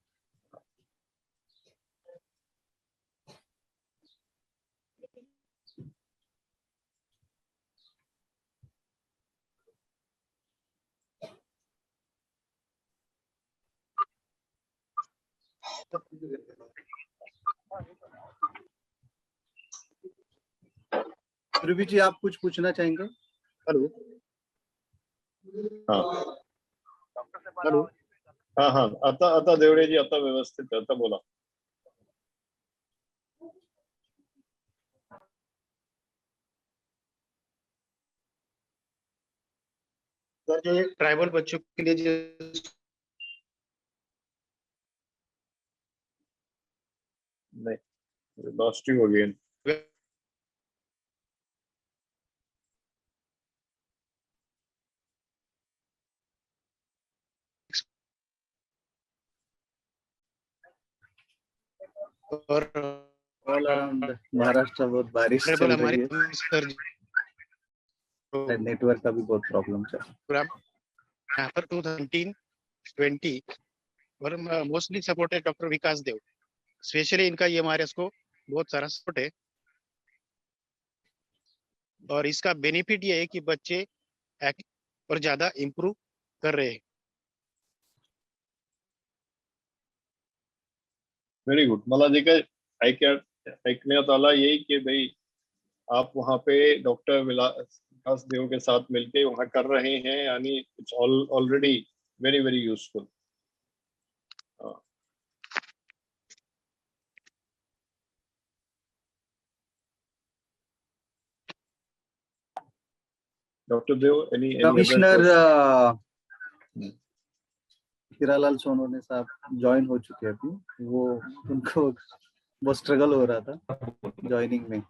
ध्रुवी जी, आप कुछ पूछना चाहेंगे? हेलो. हाँ हेलो. हाँ आता देवड़े जी, आता व्यवस्थित आहे. आता बोला. सर जो ट्राइबल बच्चों के लिए जो नहीं, लॉस्ट यू अगेन. और ऑल अराउंड महाराष्ट्र बहुत बारिश चल रही है. सर नेटवर्क का भी बहुत प्रॉब्लम चल रहा है. प्रोग्राम यहाँ पर 2019-20 और मोस्टली सपोर्ट है डॉक्टर विकास देव. स्पेशली इनका EMRS को बहुत सारा सपोर्ट है और इसका बेनिफिट ये है कि बच्चे और ज्यादा इम्प्रूव कर रहे हैं. Very good. मला जे काही ऐकण्यात आला यही कि भाई आप वहाँ पे डॉक्टर विकास देव के साथ मिलके वहाँ कर रहे हैं यानी it's already very useful. Doctor Dev, any commissioner Hiralal Sonawane साहब ज्वाइन हो चुके हैं अभी. वो उनको बहुत स्ट्रगल हो रहा था ज्वाइनिंग में.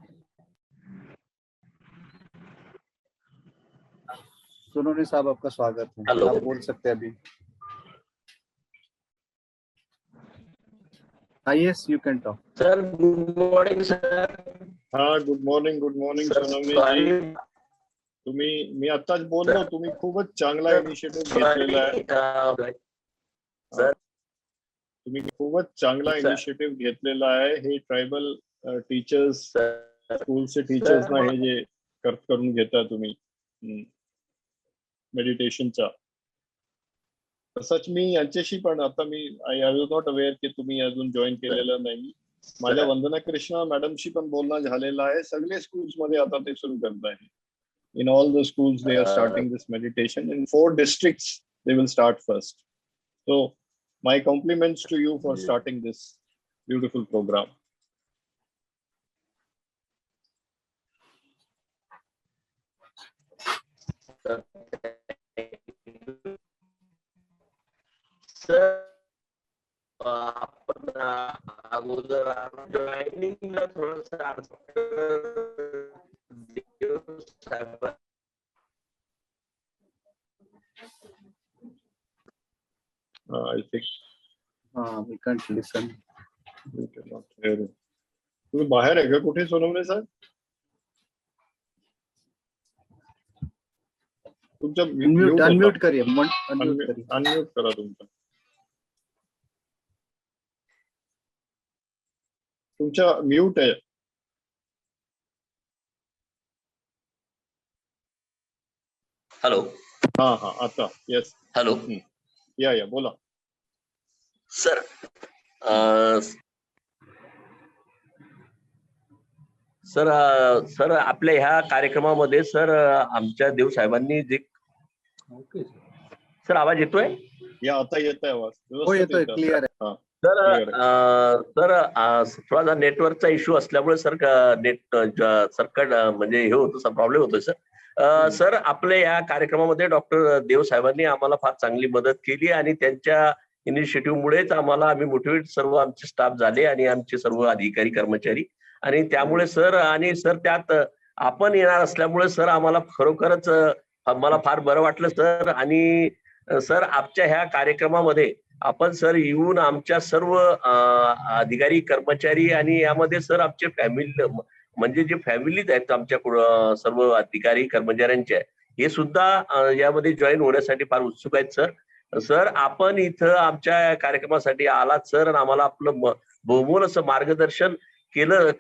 सोनवणे साहब, आपका स्वागत है. आप बोल सकते हैं अभी. Yes, you can talk. Sir good morning sir. हाँ, गुड मॉर्निंग सोनवणे जी. मी आताच बोललो, तुम्ही खूपच चांगला इनिशिएटिव्ह घेतलेला आहे. तुम्ही खूपच चांगला इनिशिएटिव्ह घेतलेला आहे. हे ट्रायबल टीचर्स, स्कूलचे टीचर्स ना हे जे करून घेता तुम्ही मेडिटेशनचा. तसंच मी यांच्याशी पण आता मी आय वॉज नॉट अवेअर की तुम्ही अजून जॉईन केलेलं नाही. माझ्या वंदना कृष्णा मॅडमशी पण बोलणं झालेलं आहे. सगळे स्कूल्स मध्ये आता ते सुरू करत आहे. In all the schools they are starting this meditation. In 4 districts they will start first. So my compliments to you for starting this beautiful program. Sir आपण अगोदर जॉईनिंगला थोडस I think we can't listen. we cannot hear you. तुम्ही बाहेर आहे का कुठे सोनवणे साहेब? तुमच्या अनम्यूट करिए, अनम्यूट करिए. अनम्यूट करा तुमचा. तुमचा म्यूट आहे. हॅलो. हा आता येस. हॅलो. या बोला सर. सर आपल्या ह्या कार्यक्रमामध्ये सर आमच्या देव साहेबांनी जे सर आवाज येतोय? या आता येतोय आवाज. हो येतोय, क्लिअर आहे. सर थोडासा नेटवर्कचा इश्यू असल्यामुळे सर नेट सर्कट म्हणजे हे होतं, प्रॉब्लेम होतोय सर. सर आपल्या या कार्यक्रमामध्ये डॉक्टर देव साहेबांनी आम्हाला फार चांगली मदत केली आणि त्यांच्या इनिशिएटिव्ह मुळेच आम्ही मोटिवेट सर्व आमचे स्टाफ झाले आणि आमचे सर्व अधिकारी कर्मचारी. आणि त्यामुळे सर त्यात आपण येणार असल्यामुळे सर आम्हाला खरोखरच मला फार बरं वाटलं सर. आणि सर आमच्या ह्या कार्यक्रमामध्ये आपण सर येऊन आमच्या सर्व अधिकारी कर्मचारी आणि यामध्ये सर आमचे फॅमिली म्हणजे जे फॅमिलीज आहेत आमच्या सर्व अधिकारी कर्मचाऱ्यांच्या, हे सुद्धा यामध्ये जॉईन होण्यासाठी फार उत्सुक आहेत सर. सर आपण इथं आमच्या कार्यक्रमासाठी आलात सर आणि आम्हाला आपलं बहुमोल असं मार्गदर्शन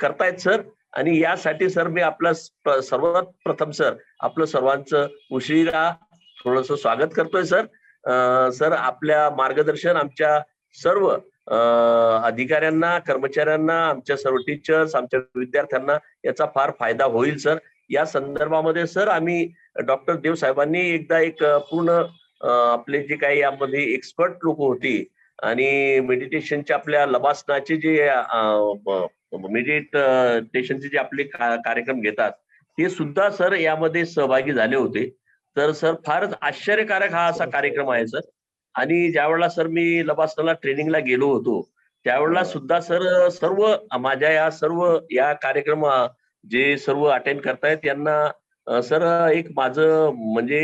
करतायत सर. आणि यासाठी सर मी आपलं सर्वात प्रथम सर आपलं सर्वांचं उशिरा थोडस स्वागत करतोय सर. सर आपल्या मार्गदर्शन आमच्या सर्व अधिकाऱ्यांना, कर्मचाऱ्यांना, आमच्या सर्व टीचर्स, आमच्या विद्यार्थ्यांना याचा फार फायदा होईल सर. या संदर्भामध्ये सर आम्ही डॉक्टर देव साहेबांनी एकदा एक पूर्ण आपले जे काही यामध्ये एक्सपर्ट लोक होती आणि मेडिटेशनचे आपल्या लबासनाचे जे मेडिटेशनचे जे आपले कार्यक्रम घेतात ते सुद्धा सर यामध्ये सहभागी झाले होते. तर सर फारच आश्चर्यकारक हा असा कार्यक्रम आहे सर. आणि ज्यावेळेला सर मी लबासनाला ट्रेनिंगला गेलो होतो त्यावेळेला सुद्धा सर सर्व माझ्या या कार्यक्रम जे सर्व अटेंड करतायत यांना सर एक माझं म्हणजे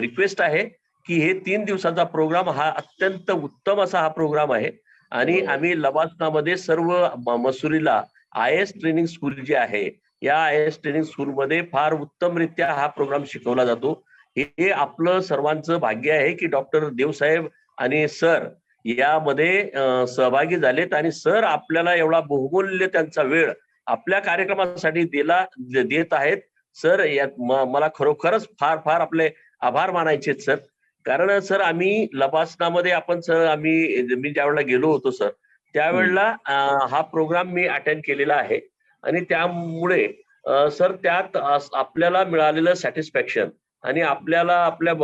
रिक्वेस्ट आहे की हे 3 दिवसाचा प्रोग्राम हा अत्यंत उत्तम असा हा प्रोग्राम आहे. आणि आम्ही लबासनामध्ये सर्व मसुरीला IAS ट्रेनिंग स्कूल जे आहे या IAS ट्रेनिंग स्कूलमध्ये फार उत्तमरित्या हा प्रोग्राम शिकवला जातो. हे आपलं सर्वांचं भाग्य आहे की डॉक्टर देवसाहेब आणि सर यामध्ये सहभागी झालेत आणि सर आपल्याला एवढा बहुमूल्य त्यांचा वेळ आपल्या कार्यक्रमासाठी देत आहेत. सर यात मला खरोखरच फार आपले आभार मानायचे सर. कारण सर आम्ही लबासनामध्ये मी ज्यावेळेला गेलो होतो सर त्यावेळेला हा प्रोग्राम मी अटेंड केलेला आहे आणि त्यामुळे सर त्यात आपल्याला मिळालेलं सॅटिस्फॅक्शन आणि आपल्याला आपल्या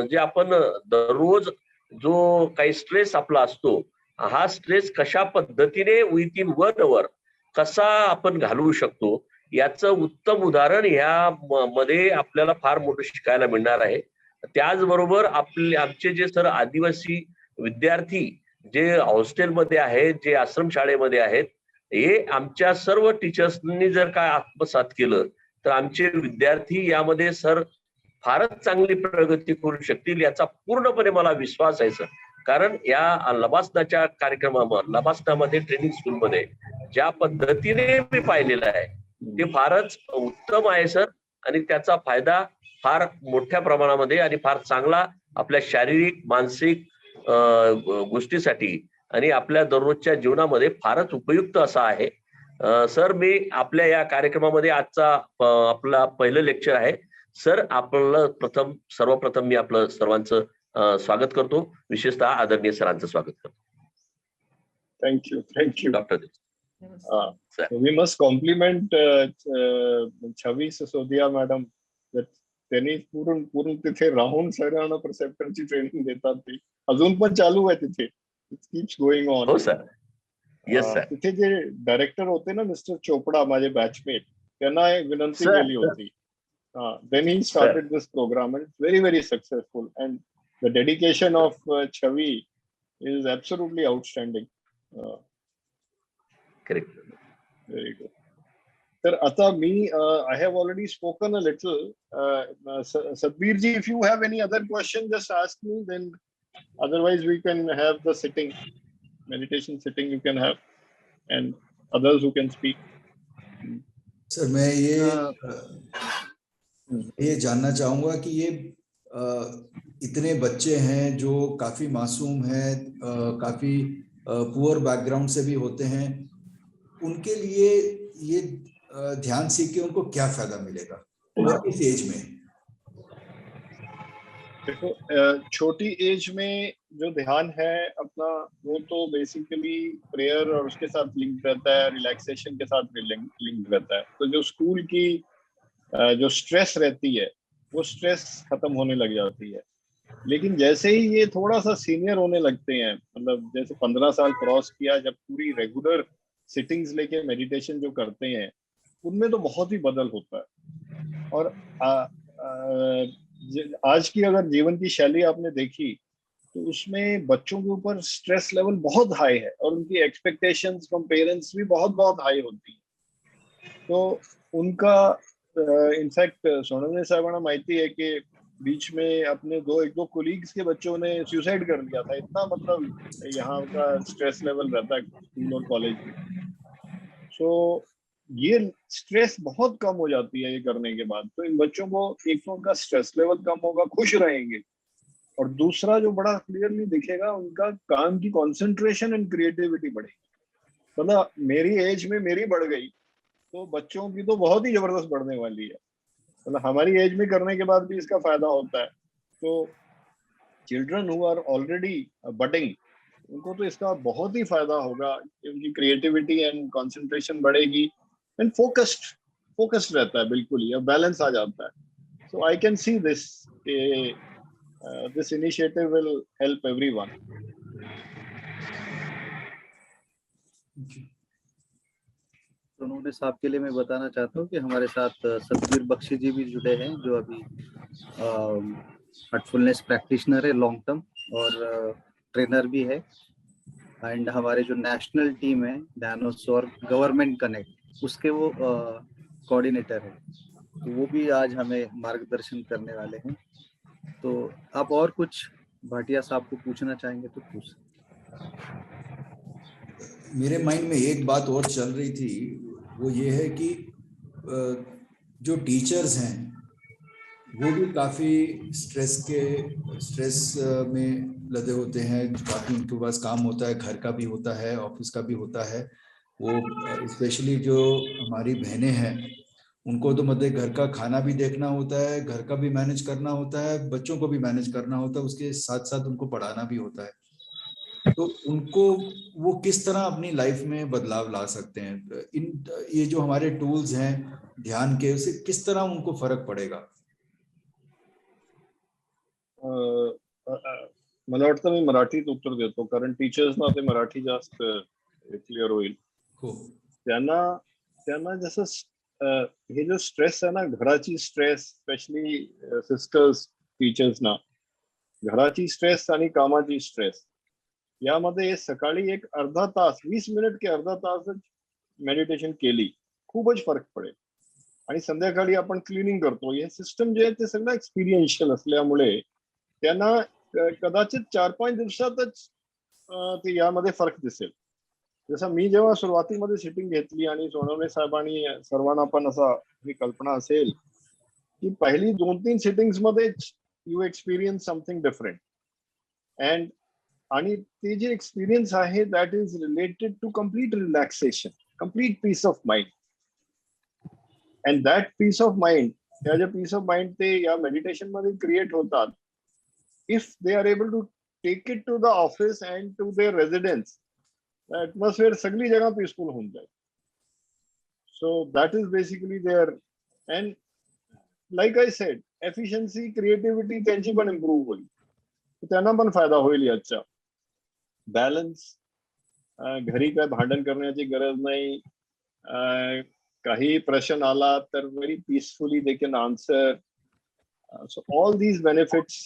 जे आपण दररोज जो काही स्ट्रेस आपला असतो हा स्ट्रेस कशा पद्धतीने विथिन 1 hour कसा आपण घालवू शकतो याचं उत्तम उदाहरण ह्या मध्ये आपल्याला फार मोठं शिकायला मिळणार आहे. त्याचबरोबर आमचे जे सर आदिवासी विद्यार्थी जे हॉस्टेलमध्ये आहेत, जे आश्रमशाळेमध्ये आहेत, हे आमच्या सर्व टीचर्सनी जर काय आत्मसात केलं तर आमचे विद्यार्थी यामध्ये सर फारच चांगली प्रगती करू शकतील याचा पूर्णपणे मला विश्वास आहे सर. कारण या लबासनामध्ये ट्रेनिंग स्कूलमध्ये ज्या पद्धतीने मी पाहिलेलं आहे ते फारच उत्तम आहे सर. आणि त्याचा फायदा फार मोठ्या प्रमाणामध्ये आणि फार चांगला आपल्या शारीरिक मानसिक गोष्टीसाठी आणि आपल्या दररोजच्या जीवनामध्ये फारच उपयुक्त असा आहे. सर मी आपल्या या कार्यक्रमामध्ये आजचा आपला पहिलं लेक्चर आहे सर. आपलं सर्वप्रथम मी आपलं सर्वांचं स्वागत करतो, विशेषतः आदरणीय सरांचं स्वागत करतो. Thank you. Doctor Sir. So we must compliment Chhavi Sisodia madam. त्यांनी पूर्ण तिथे राहून सगळ्यांना परसेप्टरची ट्रेनिंग देतात. ती अजून पण चालू आहे तिथे. It keeps going on. हो सर. Yes sir. तिथे जे डायरेक्टर होते ना मिस्टर चोपडा, माझे बॅचमेट, त्यांना विनंती Sir. केली होती. Then he started this program and it's very, very successful. And the dedication of Chavi is absolutely outstanding. Correct. Very good. तर आता मी I have already spoken a little. Satbir ji, if you have any other question, just ask me. Then otherwise we can have the sitting, meditation sitting you can have, and others who can speak. Sir मैं ये जानना चाहूंगा कि ये इतने बच्चे हैं जो काफी मासूम हैं, काफी पुअर बैकग्राउंड से भी होते हैं, उनके लिए ये ध्यान सीख के उनको क्या फायदा मिलेगा और इस एज में? देखो, छोटी एज में जो ध्यान है अपना, वो तो बेसिकली प्रेयर और उसके साथ लिंक रहता है, रिलैक्सेशन के साथ भी लिंक रहता है. तो जो स्कूल की जो स्ट्रेस रहती है, वो स्ट्रेस खत्म होने लग जाती है. लेकिन जैसे ही ये थोड़ा सा सीनियर होने लगते हैं, मतलब जैसे 15 साल क्रॉस किया, जब पूरी रेगुलर सिटिंग्स लेके मेडिटेशन जो करते हैं, उनमें तो बहुत ही बदल होता है. और आज की अगर जीवन की शैली आपने देखी, तो उसमें बच्चों के ऊपर स्ट्रेस लेवल बहुत हाई है और उनकी एक्सपेक्टेशंस फ्रॉम पेरेंट्स भी बहुत हाई होती है. तो उनका इनफैक्ट सोनल साहबांना माहिती है कि बीच में अपने एक दो कोलीग्स के बच्चों ने सुसाइड कर लिया था. इतना मतलब यहाँ का स्ट्रेस लेवल रहता है स्कूल और कॉलेज में. सो ये स्ट्रेस बहुत कम हो जाती है ये करने के बाद. तो इन बच्चों को एक तो उनका स्ट्रेस लेवल कम होगा, खुश रहेंगे, और दूसरा जो बड़ा क्लियरली दिखेगा, उनका काम की कंसंट्रेशन एंड क्रिएटिविटी बढ़ेगी. मतलब मेरी एज में मेरी बढ़ गई, तो बच्चों की तो बहुत ही जबरदस्त बढ़ने वाली है. मतलब हमारी एज में करने के बाद भी इसका फायदा होता है. तो children who are already budding, उनको तो इसका बहुत ही फायदा होगा. उनकी क्रिएटिविटी एंड कंसंट्रेशन बढ़ेगी एंड फोकस्ड रहता है, बिल्कुल ही बैलेंस आ जाता है. So I can see this this initiative will help everyone. उन्होंने साहब के लिए मैं बताना चाहता हूँ कि हमारे साथ सतबीर बख्शी जी भी जुड़े हैं, जो अभी हार्टफुलनेस प्रैक्टिशनर है लॉन्ग टर्म, और ट्रेनर भी है. एंड हमारे जो नेशनल टीम है ध्यानोत्सव गवर्नमेंट कनेक्ट, उसके वो कोऑर्डिनेटर है. तो वो भी आज हमें मार्गदर्शन करने वाले हैं. तो आप और कुछ भाटिया साहब को पूछना चाहेंगे तो पूछ. मेरे माइंड में एक बात और चल रही थी, वो ये है कि जो टीचर्स हैं वो भी काफ़ी स्ट्रेस में लदे होते हैं. काफ़ी उनके पास काम होता है, घर का भी होता है, ऑफिस का भी होता है. वो स्पेशली जो हमारी बहनें हैं, उनको तो मतलब घर का खाना भी देखना होता है, घर का भी मैनेज करना होता है, बच्चों को भी मैनेज करना होता है, उसके साथ साथ उनको पढ़ाना भी होता है. तो उनको वो किस तरह अपनी लाइफ में बदलाव ला सकते हैं? ये जो हमारे टूल्स हैं ध्यान के, उससे किस तरह उनको फर्क पड़ेगा? मला वाटतं मी मराठीत उत्तर देतो, कारण टीचर्सना ते मराठी जास्त क्लिअर होईल. त्यांना जसं हे जो स्ट्रेस आहे ना, घराची स्ट्रेस, स्पेशली सिस्टर्स टीचर्सना, घराची स्ट्रेस आणि कामाची स्ट्रेस, यामध्ये सकाळी एक अर्धा तास, 20 मिनिट की अर्धा तास मेडिटेशन केली, खूपच फरक पडेल. आणि संध्याकाळी आपण क्लिनिंग करतो, हे सिस्टम जे आहे ते सगळं एक्सपिरियन्शियल असल्यामुळे त्यांना कदाचित 4-5 दिवसातच ते यामध्ये फरक दिसेल. जसं मी जेव्हा सुरुवातीमध्ये सिटिंग घेतली आणि सोनवणे साहेबांनी सर्वांना पण असा ही कल्पना असेल की पहिली 2-3 सिटिंग्स मध्ये you experience something different. And आणि ते जे एक्सपिरियन्स आहे that is related to complete relaxation, complete peace of mind. And that peace of mind, ह्या ज्या पीस ऑफ माइंड ते या मेडिटेशन मध्ये क्रिएट होतात, if they are able to take it to the office and to their residence, atmosphere सगळी जगह पीसफुल होऊन जाईल. So that is basically there. And like I said, efficiency, creativity त्यांची पण इम्प्रूव्ह होईल, त्यांना पण फायदा होईल याचा. बॅलन्स, घरी काय भांडण करण्याची गरज नाही. काही प्रश्न आला तर very peacefully they can answer. So all these benefits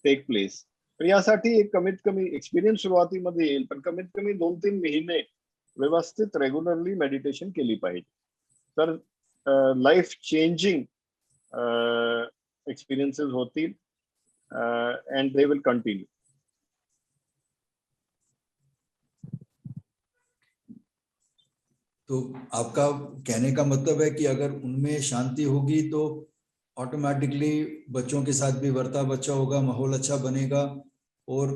take place. पण यासाठी एक कमीत कमी एक्सपिरियन्स सुरुवातीमध्ये येईल, पण कमीत कमी 2-3 महिने व्यवस्थित रेग्युलरली मेडिटेशन केली पाहिजे. तर लाईफ चेंजिंग एक्सपिरियन्सेस होतील अँड दे विल कंटिन्यू. तो आपका कहने का मतलब है कि अगर उनमें शांति होगी तो ऑटोमेटिकली बच्चों के साथ भी बर्ताव अच्छा होगा, माहौल अच्छा बनेगा और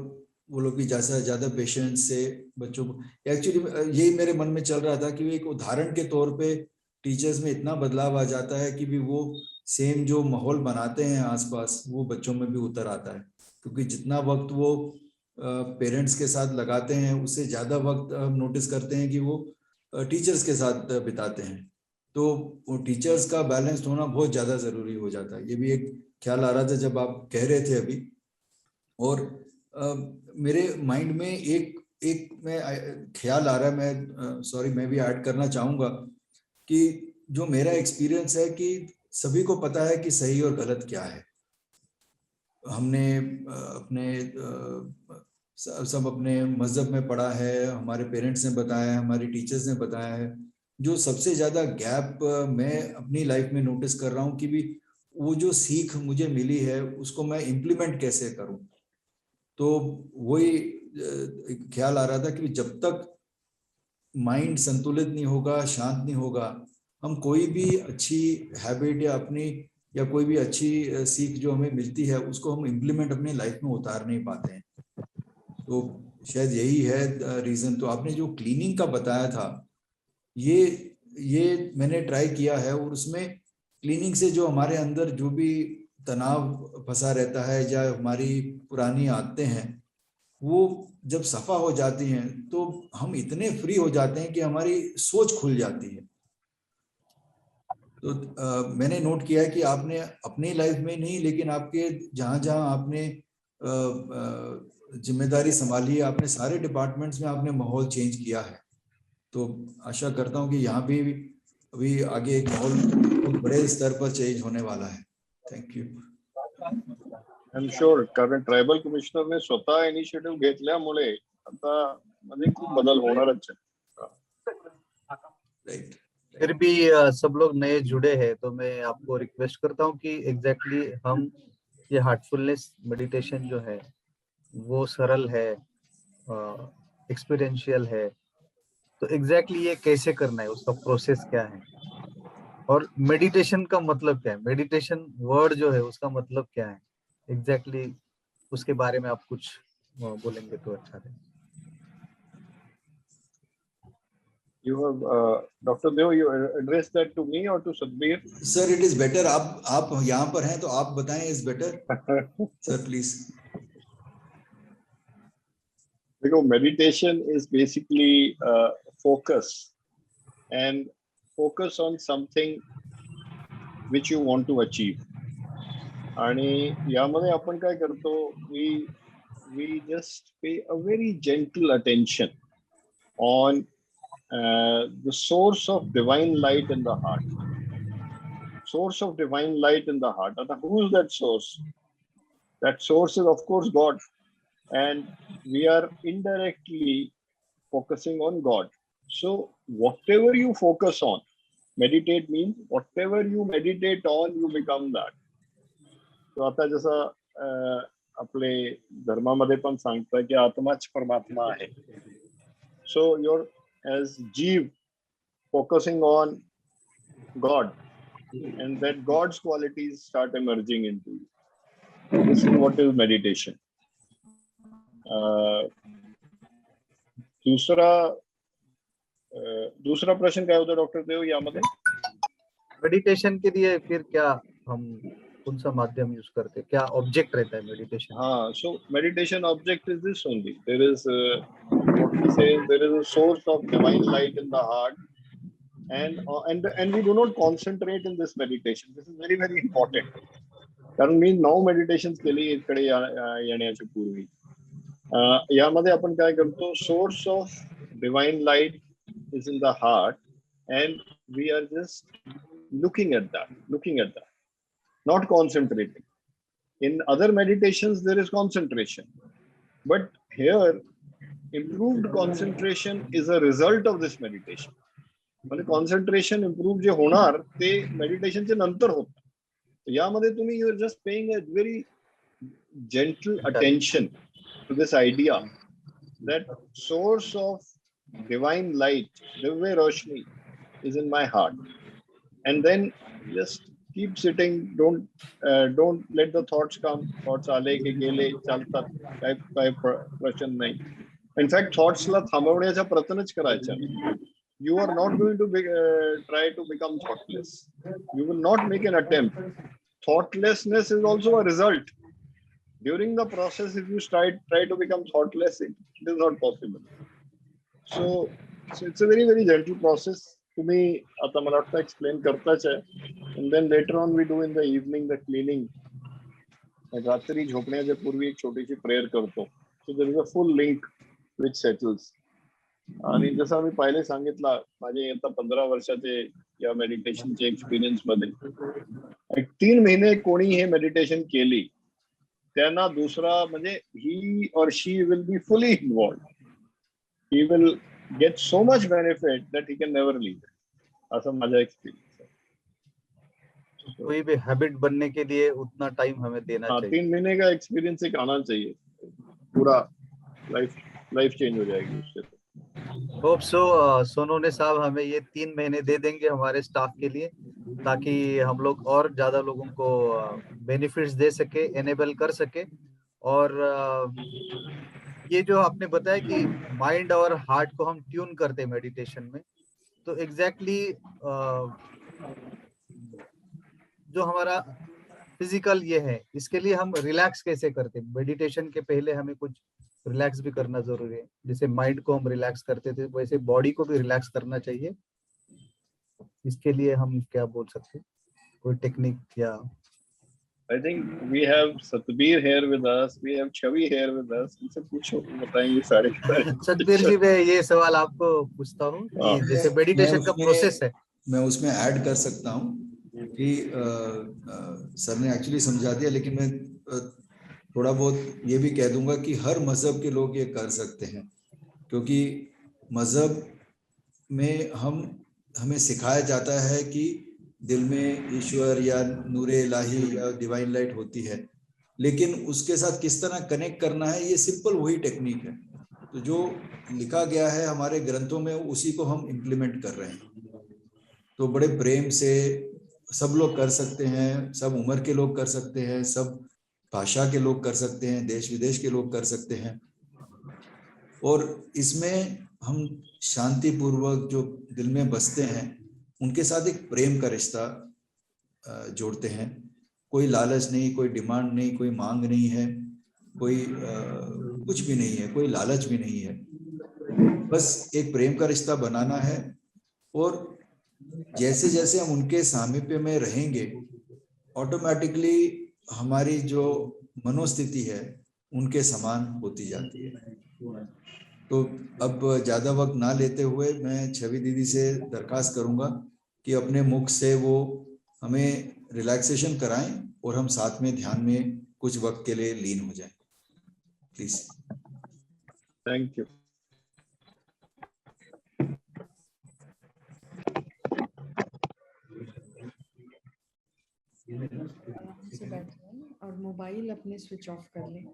वो लोग भी ज़्यादा से ज़्यादा पेशेंस से बच्चों को. एक्चुअली यही मेरे मन में चल रहा था कि एक उदाहरण के तौर पे टीचर्स में इतना बदलाव आ जाता है कि भी वो सेम जो माहौल बनाते हैं आसपास वो बच्चों में भी उतर आता है, क्योंकि जितना वक्त वो पेरेंट्स के साथ लगाते हैं उससे ज़्यादा वक्त हम नोटिस करते हैं कि वो टीचर्स के साथ बिताते हैं. तो वो टीचर्स का बैलेंस होना बहुत ज़्यादा ज़रूरी हो जाता है. ये भी एक ख्याल आ रहा था जब आप कह रहे थे अभी. और मेरे माइंड में एक ख्याल आ रहा है, मैं सॉरी मैं भी ऐड करना चाहूँगा कि जो मेरा एक्सपीरियंस है कि सभी को पता है कि सही और गलत क्या है. हमने अपने सब अपने मजहब में पढ़ा है, हमारे पेरेंट्स ने बताया है, हमारी टीचर्स ने बताया है. जो सबसे ज़्यादा गैप मैं अपनी लाइफ में नोटिस कर रहा हूँ कि भी वो जो सीख मुझे मिली है उसको मैं इम्प्लीमेंट कैसे करूँ. तो वही ख्याल आ रहा था कि जब तक माइंड संतुलित नहीं होगा, शांत नहीं होगा, हम कोई भी अच्छी हैबिट या अपनी या कोई भी अच्छी सीख जो हमें मिलती है उसको हम इम्प्लीमेंट अपनी लाइफ में उतार नहीं पाते हैं. तो शायद यही है रीजन. तो आपने जो क्लीनिंग का बताया था ये मैंने ट्राई किया है, और उसमें क्लीनिंग से जो हमारे अंदर जो भी तनाव फंसा रहता है या हमारी पुरानी आदतें हैं वो जब सफा हो जाती हैं तो हम इतने फ्री हो जाते हैं कि हमारी सोच खुल जाती है. तो मैंने नोट किया है कि आपने अपनी लाइफ में नहीं, लेकिन आपके जहाँ जहाँ आपने जिम्मेदारी संभाली है, आपने सारे डिपार्टमेंट्स में आपने माहौल चेंज किया है. तो आशा करता हूँ कि यहाँ भी अभी आगे एक माहौल बहुत बड़े स्तर पर चेंज होने वाला है. Thank you. I am sure, कारण ट्रायबल कमिशनर ने स्वतः इनिशिएटिव्ह घेतल्यामुळे आता मध्ये खूप बदल होणारच आहे. राइट. फिर भी सब लोग नए जुड़े हैं तो मैं आपको रिक्वेस्ट करता हूँ कि एग्जैक्टली हम ये हार्टफुलनेस मेडिटेशन जो है वो सरल है, एक्सपीरियंशियल है, तो एग्जैक्टली ये कैसे करना है, उसका प्रोसेस क्या है, और मेडिटेशन का मतलब क्या है, मेडिटेशन वर्ड जो है उसका मतलब क्या है एग्जैक्टली, उसके बारे में आप कुछ बोलेंगे तो अच्छा रहेगा. You have Dr. Deo, you address that to me or to Sadhbir? Sir, it is better. आप यहाँ पर हैं तो आप बताएं. is better. Sir, please. Because meditation is basically focus, and focus on something which you want to achieve. आणि यामध्ये आपण काय करतो, we just pay a very gentle attention on the source of divine light in the heart. Source of divine light in the heart. And who is that source? That source is, of course, God. And we are indirectly focusing on God. So whatever you focus on, meditate means whatever you meditate on, you become that. So आता जसं आपले धर्मामध्ये पण सांगतात की आत्माच परमात्मा आहे. So you're as Jeev focusing on God, and that God's qualities start emerging into you. This is what is meditation. दूसरा प्रश्न क्या होता है डॉक्टर देव यामध्ये? मेडिटेशन के लिए फिर क्या हम कौन सा माध्यम यूज करते हैं, क्या ऑब्जेक्ट रहता है मेडिटेशन? हाँ, so meditation object is this only. There is what he says, there is a source of divine light in the heart, and we do not concentrate in this meditation. This is very, very important. कारण मी 9 meditations केली इकडे येण्याच्या पूर्वी. यामध्ये आपण काय करतो, source of divine light is in the heart, and we are just looking at that, not concentrating. In other meditations there is concentration, but here improved concentration is a result of this meditation. म्हणजे कॉन्सन्ट्रेशन इम्प्रूव्ह जे होणार ते मेडिटेशनच्या नंतर होतं. यामध्ये तुम्ही you are just paying a very gentle attention to this idea that source of divine light, divya roshni, is in my heart, and then just keep sitting. Don't let the thoughts come. Thoughts aale ke gele chaltat, kai prashan nahi. In fact, thoughts la थांबवण्याचा प्रयत्नच करायचा. You are not going to try to become thoughtless. You will not make an attempt. Thoughtlessness is also a result. During the process, if you try to become thoughtless, it is not possible. So it's a very, very gentle process. तुम्ही आता मला वाटतं एक्सप्लेन करताच आहे. And then later on we do in the evening the cleaning. रात्री झोपण्याच्या पूर्वी एक छोटीशी प्रेयर करतो. So there is a full link which settles. आणि जसं आम्ही पहिले सांगितलं, माझे आता 15 वर्षाचे या मेडिटेशनचे एक्सपिरियन्स मध्ये 3 महिने कोणी हे मेडिटेशन केली त्यांना दुसरा म्हणजे ही और she will be fully involve. He will get so much benefit that he can never leave. असं माझा एक्सपिरियन्स है. कोई भी हैबिट बनने के लिए उतना टाइम हमें देना चाहिए. 3 महीने का एक्सपीरियंस एक आना चाहिए, पूरा लाइफ चेंज हो जाएगी उससे. होप सो सोनोने साहब हमें ये 3 महीने दे देंगे हमारे स्टाफ के लिए, ताकि हम लोग और ज्यादा लोगों को बेनिफिट्स दे सके, एनेबल कर सके. और ये जो आपने बताया कि माइंड और हार्ट को हम ट्यून करते हैं मेडिटेशन में, तो एग्जैक्टली जो हमारा फिजिकल ये है, इसके लिए हम रिलैक्स कैसे करते हैं. मेडिटेशन के पहले हमें कुछ रिलैक्स भी करना जरूरी है. जैसे माइंड को हम रिलैक्स करते थे, वैसे बॉडी को भी रिलैक्स करना चाहिए. इसके लिए हम क्या बोल सकते हैं, कोई टेक्निक या? I think we have Satbir here with us, we have Chavi here with us. इनसे पूछो, बताएंगे सारे. सतबीर जी, मैं ये सवाल आपको पूछता हूँ कि जैसे मेडिटेशन का प्रोसेस है, मैं उसमें ऐड कर सकता हूँ कि सर ने एक्चुअली समझा दिया, लेकिन मैं थोड़ा बहुत ये भी कह दूंगा कि हर मजहब के लोग ये कर सकते हैं, क्योंकि मजहब में हमें सिखाया जाता है कि दिल में ईश्वर या नूरे इलाही या डिवाइन लाइट होती है, लेकिन उसके साथ किस तरह कनेक्ट करना है, ये सिंपल वही टेक्निक है. तो जो लिखा गया है हमारे ग्रंथों में, उसी को हम इम्प्लीमेंट कर रहे हैं. तो बड़े प्रेम से सब लोग कर सकते हैं, सब उम्र के लोग कर सकते हैं, सब भाषा के लोग कर सकते हैं, देश विदेश के लोग कर सकते हैं. और इसमें हम शांति पूर्वक जो दिल में बसते हैं उनके साथ एक प्रेम का रिश्ता जोड़ते हैं. कोई लालच नहीं, कोई डिमांड नहीं, कोई मांग नहीं है, कोई कुछ भी नहीं है, कोई लालच भी नहीं है. बस एक प्रेम का रिश्ता बनाना है. और जैसे जैसे हम उनके सामीप्य में रहेंगे, ऑटोमेटिकली हमारी जो मनोस्थिति है उनके समान होती जाती है. तो अब ज्यादा वक्त ना लेते हुए मैं छवि दीदी से दरखास्त करूंगा कि अपने मुख से वो हमें रिलैक्सेशन कराएं और हम साथ में ध्यान में कुछ वक्त के लिए लीन हो जाएं. प्लीज. Thank you. से बैठे और मोबाइल अपने स्विच ऑफ कर लें.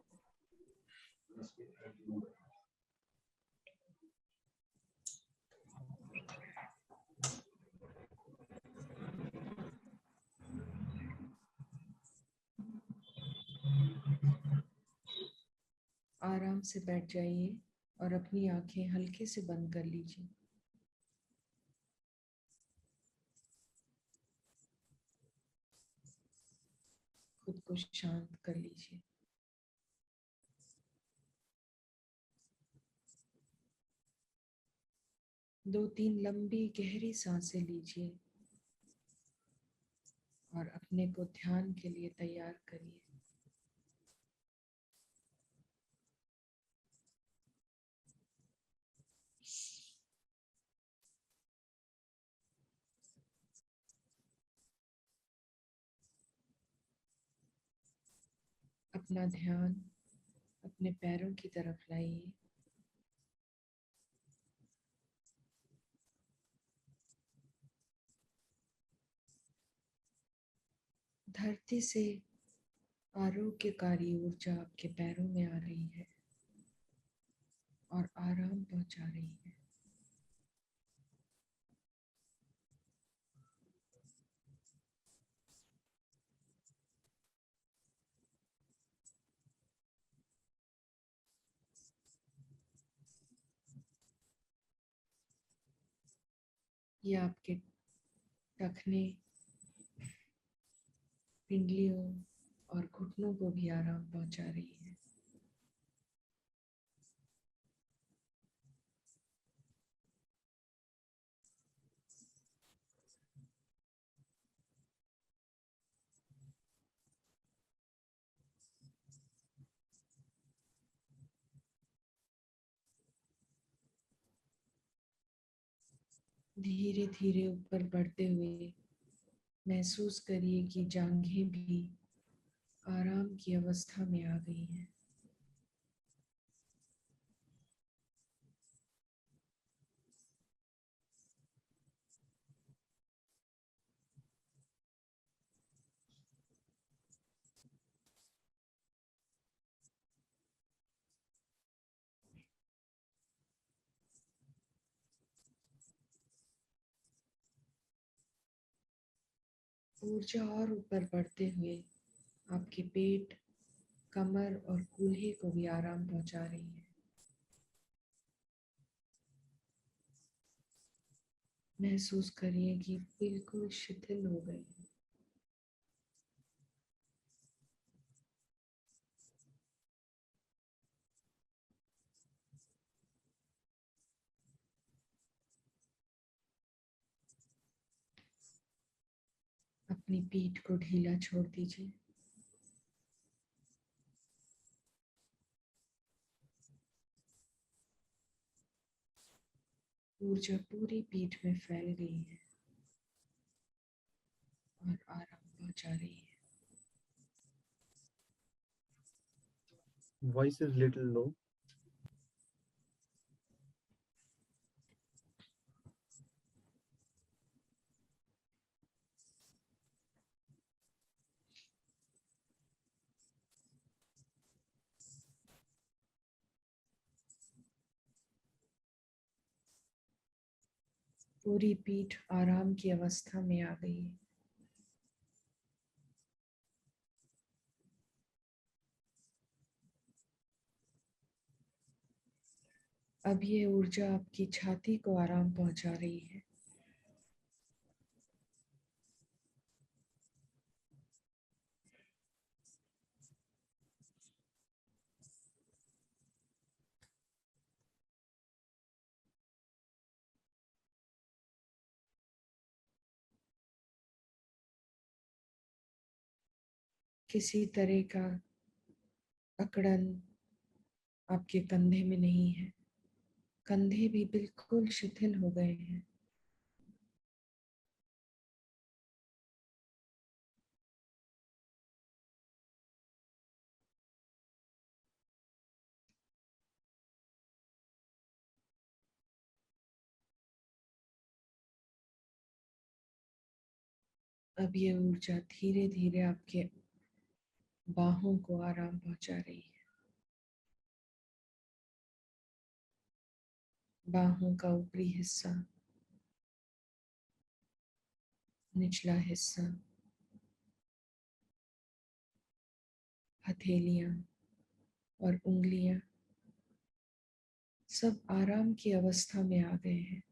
आराम से बैठ जाइए और अपनी आंखें हल्के से बंद कर लीजिए. खुद को शांत कर लीजिए. 2-3 लंबी गहरी सांसें लीजिए और अपने को ध्यान के लिए तैयार करिए। अपना ध्यान अपने पैरों की तरफ लाइए। धरती से आरोग्यकारी ऊर्जा आपके पैरों में आ रही है और आराम पहुंचा रही है। ये आपके टखने, पिंडलियों और घुटनों को भी आराम पहुंचा रही है। धीरे धीरे ऊपर बढ़ते हुए महसूस करिए कि जांघें भी आराम की अवस्था में आ गई हैं। ऊर्जा और ऊपर बढ़ते हुए आपके पेट, कमर और कूल्हे को भी आराम पहुंचा रही है। महसूस करिए कि बिल्कुल शिथिल हो गए हैं। अपनी पीठ को ढीला छोड़ दीजिए। ऊर्जा पूरी पीठ में फैल गई है और आराम पहुंचा रही है। Voice is little low. पूरी पीठ आराम की अवस्था में आ गई है। अब ये ऊर्जा आपकी छाती को आराम पहुंचा रही है। किसी तरह का अकड़न आपके कंधे में नहीं है। कंधे भी बिल्कुल शिथिल हो गए हैं। अब ये ऊर्जा धीरे धीरे आपके बाहों को आराम पहुंचा रही है। बाहों का ऊपरी हिस्सा, निचला हिस्सा, हथेलियां और उंगलियां सब आराम की अवस्था में आ गए हैं।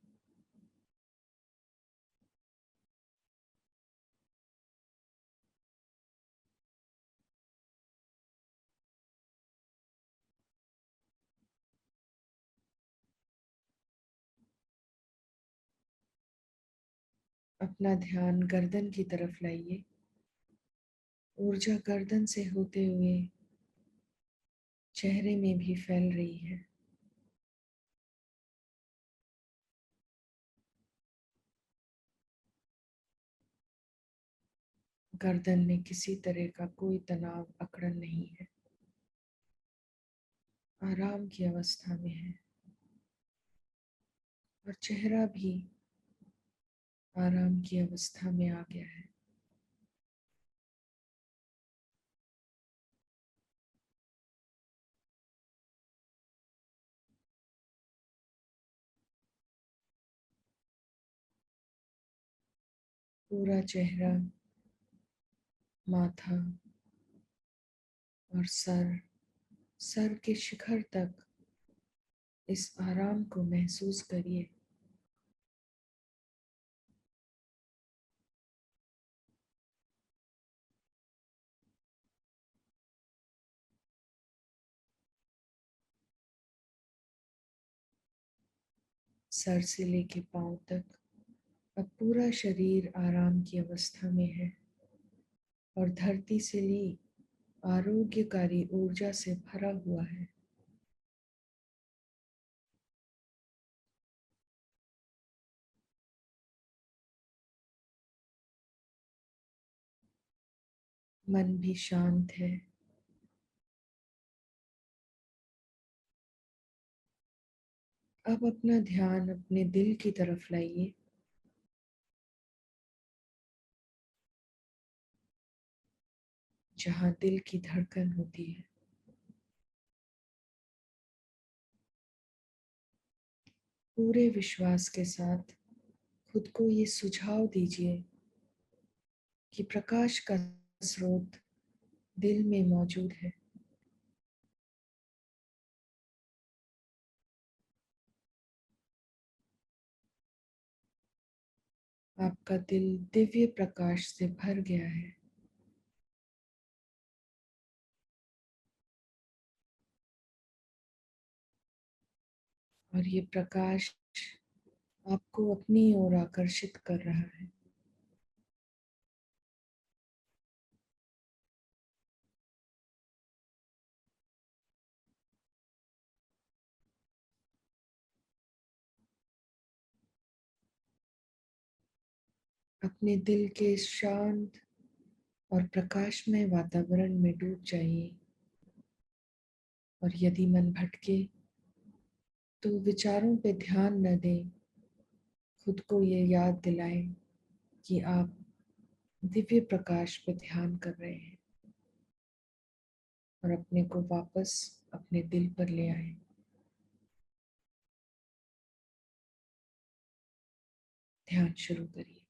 अपना ध्यान गर्दन की तरफ लाइए। ऊर्जा गर्दन से होते हुए चेहरे में भी फैल रही है। गर्दन में किसी तरह का कोई तनाव अकड़न नहीं है, आराम की अवस्था में है। और चेहरा भी आराम की अवस्था में आ गया है। पूरा चेहरा, माथा और सर के शिखर तक इस आराम को महसूस करिए। सर से लेके पांव तक अब पूरा शरीर आराम की अवस्था में है और धरती से ली आरोग्यकारी ऊर्जा से भरा हुआ है। मन भी शांत है। अब अपना ध्यान अपने दिल की तरफ लाइए। जहां दिल की धड़कन होती है। पूरे विश्वास के साथ खुद को ये सुझाव दीजिए कि प्रकाश का स्रोत दिल में मौजूद है। आपका दिल दिव्य प्रकाश से भर गया है। और ये प्रकाश आपको अपनी ओर आकर्षित कर रहा है। अपने दिल के इस शांत और प्रकाशमय वातावरण में डूब जाइए। और यदि मन भटके तो विचारों पे ध्यान न दें। खुद को ये याद दिलाएं कि आप दिव्य प्रकाश पे ध्यान कर रहे हैं और अपने को वापस अपने दिल पर ले आए। ध्यान शुरू करिए।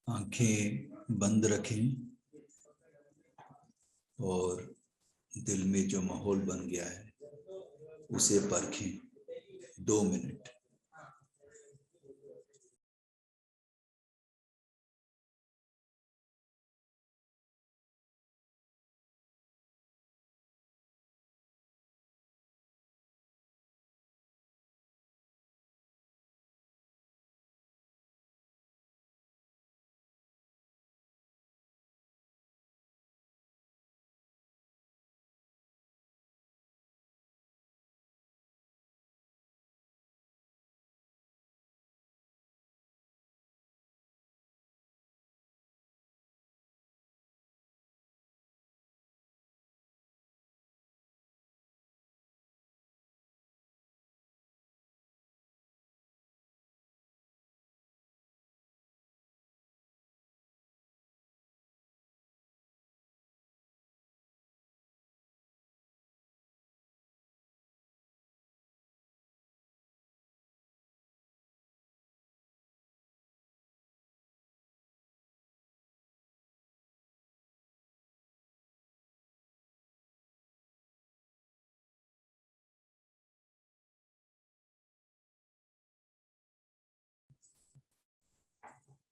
आंखें बंद रखें और दिल में जो माहौल बन गया है उसे परखें 2 मिनट।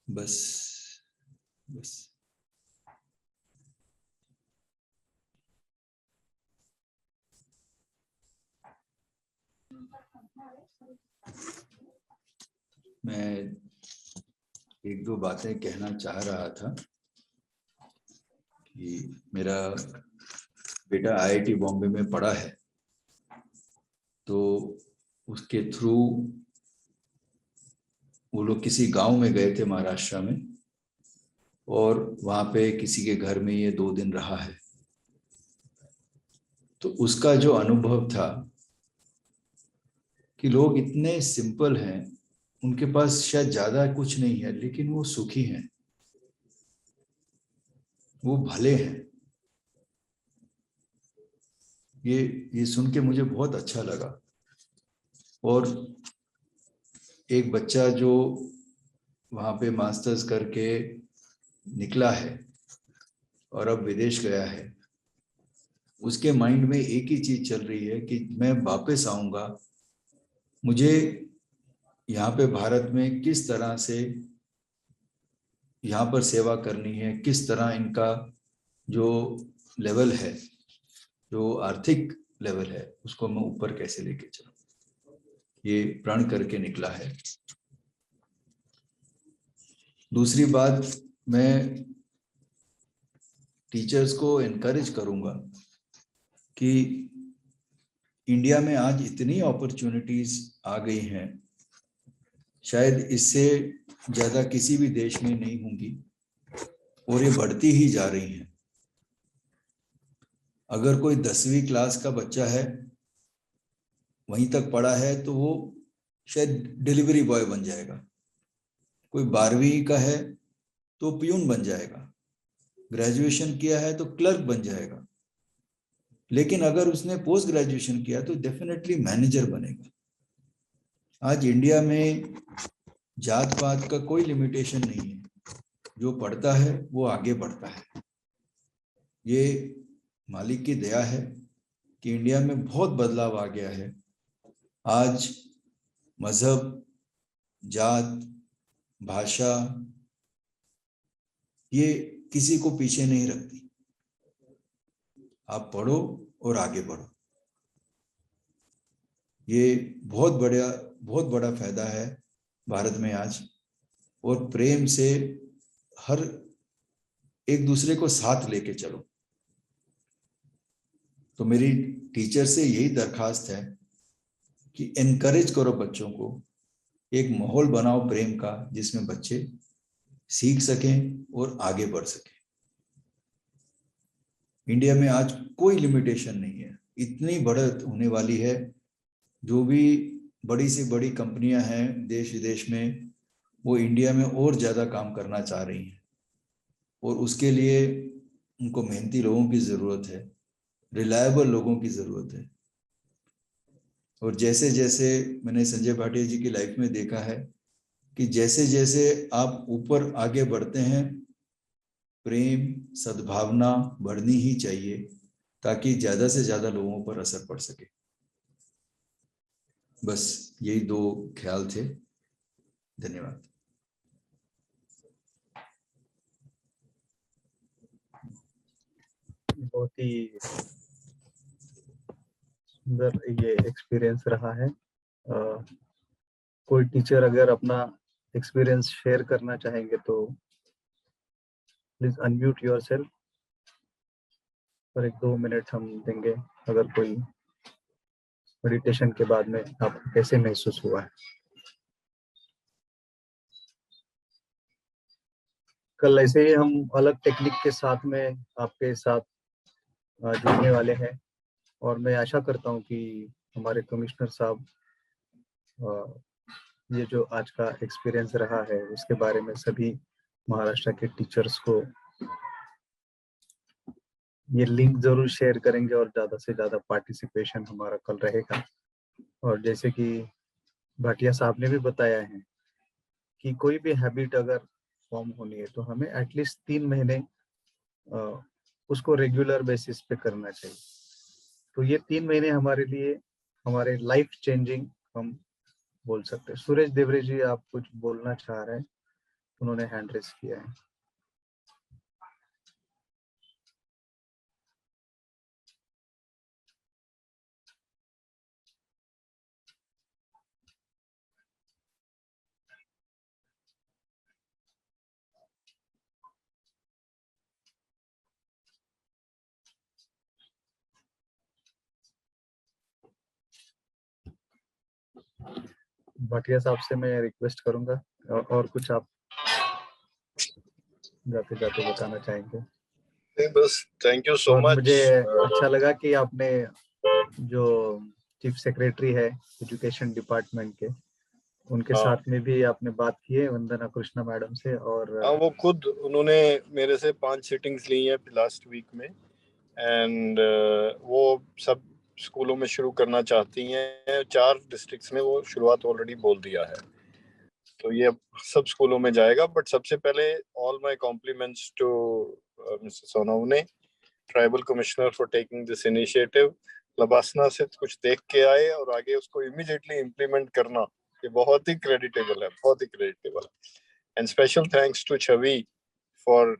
बस बस मैं 1-2 बातें कहना चाह रहा था कि मेरा बेटा IIT बॉम्बे में पढ़ा है, तो उसके थ्रू वो लोग किसी गांव में गए थे महाराष्ट्र में, और वहां पे किसी के घर में ये 2 दिन रहा है। तो उसका जो अनुभव था कि लोग इतने सिंपल हैं, उनके पास शायद ज्यादा कुछ नहीं है, लेकिन वो सुखी हैं, वो भले हैं। ये सुन के मुझे बहुत अच्छा लगा। और एक बच्चा जो वहाँ पे मास्टर्स करके निकला है और अब विदेश गया है, उसके माइंड में एक ही चीज चल रही है कि मैं वापस आऊंगा, मुझे यहाँ पे भारत में किस तरह से यहाँ पर सेवा करनी है, किस तरह इनका जो लेवल है, जो आर्थिक लेवल है, उसको मैं ऊपर कैसे लेके चलूं, ये प्रण करके निकला है। दूसरी बात, मैं टीचर्स को एनकरेज करूंगा कि इंडिया में आज इतनी अपॉर्चुनिटीज आ गई हैं, शायद इससे ज्यादा किसी भी देश में नहीं होंगी, और ये बढ़ती ही जा रही हैं। अगर कोई 10वीं क्लास का बच्चा है, वहीं तक पढ़ा है, तो वो शायद डिलीवरी बॉय बन जाएगा। कोई 12वीं का है तो पियून बन जाएगा, ग्रेजुएशन किया है तो क्लर्क बन जाएगा। लेकिन अगर उसने पोस्ट ग्रेजुएशन किया तो डेफिनेटली मैनेजर बनेगा। आज इंडिया में जात पात का कोई लिमिटेशन नहीं है, जो पढ़ता है वो आगे बढ़ता है। ये मालिक की दया है कि इंडिया में बहुत बदलाव आ गया है। आज मजहब, जात, भाषा ये किसी को पीछे नहीं रखती। आप पढ़ो और आगे बढ़ो, ये बहुत बड़ा फायदा है भारत में आज। और प्रेम से हर एक दूसरे को साथ लेके चलो। तो मेरी टीचर से यही दरखास्त है कि एनकरेज करो बच्चों को, एक माहौल बनाओ प्रेम का, जिसमें बच्चे सीख सकें और आगे बढ़ सकें। इंडिया में आज कोई लिमिटेशन नहीं है, इतनी बढ़त होने वाली है। जो भी बड़ी से बड़ी कंपनियां हैं देश विदेश में, वो इंडिया में और ज्यादा काम करना चाह रही हैं, और उसके लिए उनको मेहनती लोगों की जरूरत है, रिलायबल लोगों की जरूरत है। और जैसे जैसे मैंने संजय भाटिया जी की लाइफ में देखा है कि जैसे जैसे आप ऊपर आगे बढ़ते हैं, प्रेम सद्भावना बढ़नी ही चाहिए ताकि ज्यादा से ज्यादा लोगों पर असर पड़ सके। बस यही 2 ख्याल थे। धन्यवाद। बहुत ही सुंदर ये एक्सपीरियंस रहा है। कोई टीचर अगर अपना एक्सपीरियंस शेयर करना चाहेंगे तो प्लीज अनम्यूट योरसेल्फ और 1-2 मिनट हम देंगे। अगर कोई मेडिटेशन के बाद में आपको कैसे महसूस हुआ है। कल ऐसे ही हम अलग टेक्निक के साथ में आपके साथ जुड़ने वाले हैं और मैं आशा करता हूं कि हमारे कमिश्नर साहब ये जो आज का एक्सपीरियंस रहा है उसके बारे में सभी महाराष्ट्र के टीचर्स को ये लिंक जरूर शेयर करेंगे और ज़्यादा से ज़्यादा पार्टिसिपेशन हमारा कल रहेगा। और जैसे कि भाटिया साहब ने भी बताया है कि कोई भी हैबिट अगर फॉर्म होनी है तो हमें एटलीस्ट 3 महीने उसको रेगुलर बेसिस पे करना चाहिए। तो ये 3 महीने हमारे लिए हमारे लाइफ चेंजिंग हम बोल सकते हैं। सुरेश देवरे जी आप कुछ बोलना चाह रहे हैं, उन्होंने हैंड रेस किया है। भाटिया साहब से मैं रिक्वेस्ट करूंगा और कुछ आप जाते जाते बताना चाहेंगे। नहीं, बस थैंक यू सो मच। मुझे अच्छा लगा कि आपने जो चीफ सेक्रेटरी है एजुकेशन डिपार्टमेंट के उनके साथ में भी आपने बात की है, वंदना कृष्णा मैडम से। और वो खुद उन्होंने मेरे से 5 सिटिंग्स ली हैं लास्ट वीक में एंड वो सब स्कूलों में शुरू करना चाहती हैं। 4 डिस्ट्रिक्ट्स में वो शुरुआत ऑलरेडी बोल दिया है, तो ये सब स्कूलों में जाएगा। बट सबसे पहले all my compliments to mister Sonawane, tribal commissioner, for taking this initiative. LBSNAA से कुछ देख के आए और आगे उसको इमीडिएटली इम्प्लीमेंट करना, ये बहुत ही क्रेडिटेबल है, बहुत ही क्रेडिटेबल है। And special thanks to Chhavi for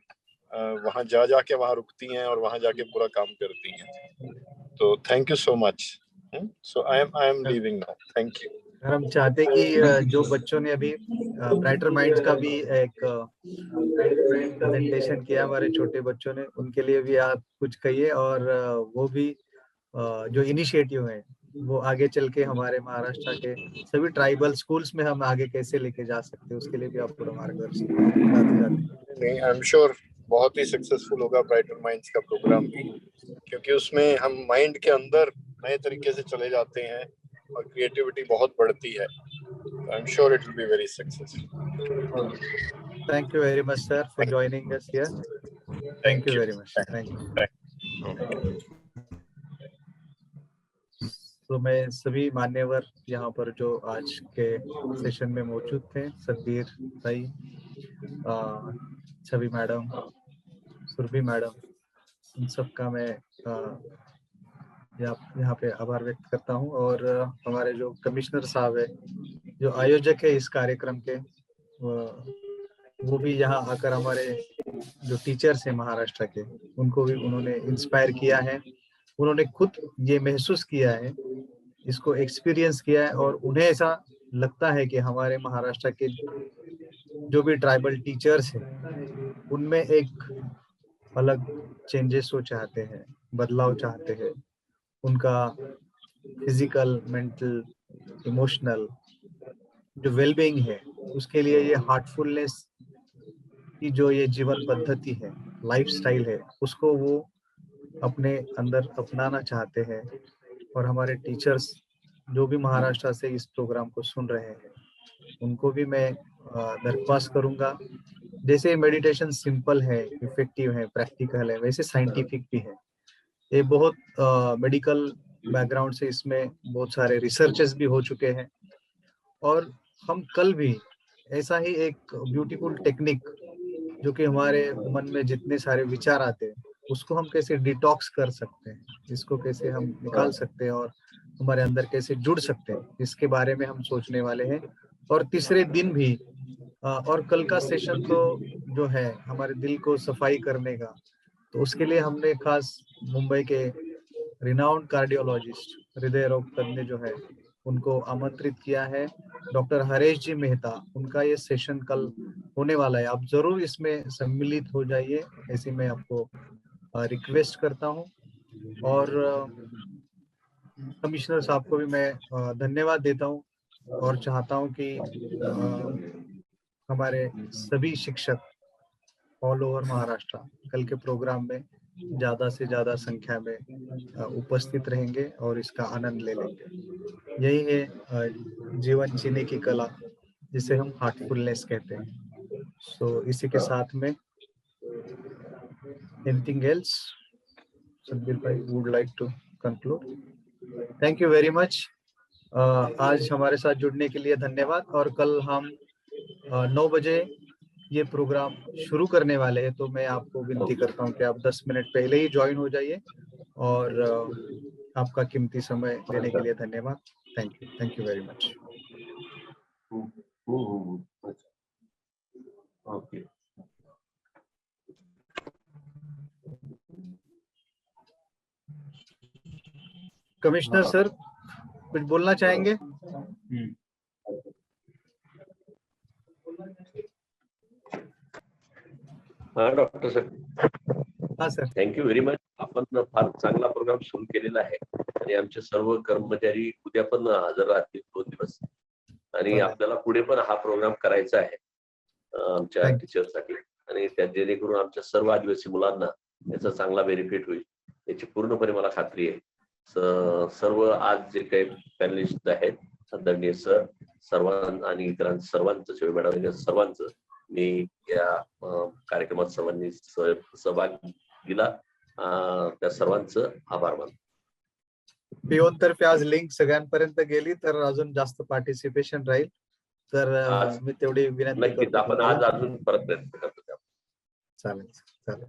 वहां जाके वहां रुकती हैं और वहां जाके पूरा काम करती हैं। तो thank you so much. So I am leaving now. Thank you. हम चाहते हैं कि जो बच्चों ने अभी ब्राइटर माइंड्स का भी एक प्रेजेंटेशन किया हमारे छोटे बच्चों ने, उनके लिए भी आप कुछ कहिए। और वो भी जो इनिशिएटिव है वो आगे चल के हमारे महाराष्ट्र के सभी ट्राइबल स्कूल्स में हम आगे कैसे लेके जा सकते हैं उसके लिए भी आप पूरा मार्गदर्शन। नहीं, आई एम श्योर बहुत ही सक्सेसफुल होगा ब्राइटर माइंड्स का प्रोग्राम भी, क्योंकि उसमें हम माइंड के अंदर नए तरीके से चले जाते हैं और क्रिएटिविटी बहुत बढ़ती है। I am sure it will be very successful. Thank you very much sir for joining us here. Thank you very much. Thank you. तो मैं सभी मान्यवर यहाँ पर जो आज के सेशन में मौजूद थे, सतबीर भाई, छवि मैडम, सुरभि मैडम, इन सब का मैं यहाँ पे आभार व्यक्त करता हूँ। और हमारे जो कमिश्नर साहब है, जो आयोजक है इस कार्यक्रम के, वो भी यहाँ आकर हमारे जो टीचर्स हैं महाराष्ट्र के, उनको भी उन्होंने इंस्पायर किया है। उन्होंने खुद ये महसूस किया है, इसको एक्सपीरियंस किया है और उन्हें ऐसा लगता है कि हमारे महाराष्ट्र के जो भी ट्राइबल टीचर्स हैं उनमें एक अलग चेंजेस वो चाहते हैं, बदलाव चाहते हैं। उनका फिजिकल, मेंटल, इमोशनल जो वेलबीइंग है उसके लिए ये हार्टफुलनेस की जो ये जीवन पद्धति है, लाइफस्टाइल है, उसको वो अपने अंदर अपनाना चाहते हैं। और हमारे टीचर्स जो भी महाराष्ट्र से इस प्रोग्राम को सुन रहे हैं उनको भी मैं दरख्वास्त करूंगा, जैसे मेडिटेशन सिंपल है, इफेक्टिव है, प्रैक्टिकल है, वैसे साइंटिफिक भी है। ये बहुत मेडिकल बैकग्राउंड से इसमें बहुत सारे रिसर्चेस भी हो चुके हैं। और हम कल भी ऐसा ही एक ब्यूटीफुल टेक्निक जो कि हमारे मन में जितने सारे विचार आते हैं उसको हम कैसे डिटॉक्स कर सकते हैं, इसको कैसे हम निकाल सकते हैं और हमारे अंदर कैसे जुड़ सकते हैं, इसके बारे में हम सोचने वाले हैं। और तीसरे दिन भी और कल का सेशन तो जो है हमारे दिल को सफाई करने का, तो उसके लिए हमने खास मुंबई के रिनाउंड कार्डियोलॉजिस्ट, हृदय रोग तज्ञ जो है उनको आमंत्रित किया है, डॉक्टर हरेश जी मेहता, उनका ये सेशन कल होने वाला है। आप जरूर इसमें सम्मिलित हो जाइए, ऐसी मैं आपको रिक्वेस्ट करता हूँ। और कमिश्नर साहब को भी मैं धन्यवाद देता हूँ और चाहता हूँ कि हमारे सभी शिक्षक ऑल ओवर महाराष्ट्र कल के प्रोग्राम में ज्यादा से ज्यादा संख्या में उपस्थित रहेंगे और इसका आनंद ले लेंगे। यही है जीवन जीने की कला, जिसे हम हार्टफुलनेस कहते हैं। सो इसी के साथ में एनीथिंग एल्स संदीप भाई would like to conclude? Thank you very much. आज हमारे साथ जुड़ने के लिए धन्यवाद। और कल हम 9 बजे ये प्रोग्राम शुरू करने वाले हैं, तो मैं आपको विनती करता हूँ कि आप 10 मिनट पहले ही ज्वाइन हो जाइए। और आपका कीमती समय देने के लिए धन्यवाद। Thank you very much. Okay, commissioner sir कुछ बोलना चाहेंगे? हाँ डॉक्टर सर, हाँ सर, थँक्यू व्हेरी मच. आपण फार चांगला प्रोग्राम सुरू केलेला आहे आणि आमचे सर्व कर्मचारी उद्या पण हजर राहतील 2 दिवस. आणि आपल्याला पुढे पण हा प्रोग्राम करायचा आहे आमच्या टीचरसाठी, आणि त्या जेणेकरून आमच्या सर्व आदिवासी मुलांना याचा चांगला बेनिफिट होईल याची पूर्णपणे मला खात्री आहे. सर्व आज जे काही पॅनलिस्ट आहेत, आदरणीय सर सर्वांना आणि इतर सर्वांचं, मॅडम सर्वांचं मी या कार्यक्रमात सर्वांनी सहभाग दिला त्या सर्वांचं आभार मानतो. पिओन तर्फे आज लिंक सगळ्यांपर्यंत गेली तर अजून जास्त पार्टिसिपेशन राहील, तर मी तेवढी विनंती नक्कीच आपण आज अजून परत प्रयत्न करतो. चालेल चालेल.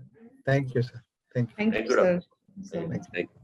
Thank you sir. Thank you sir. Thank you.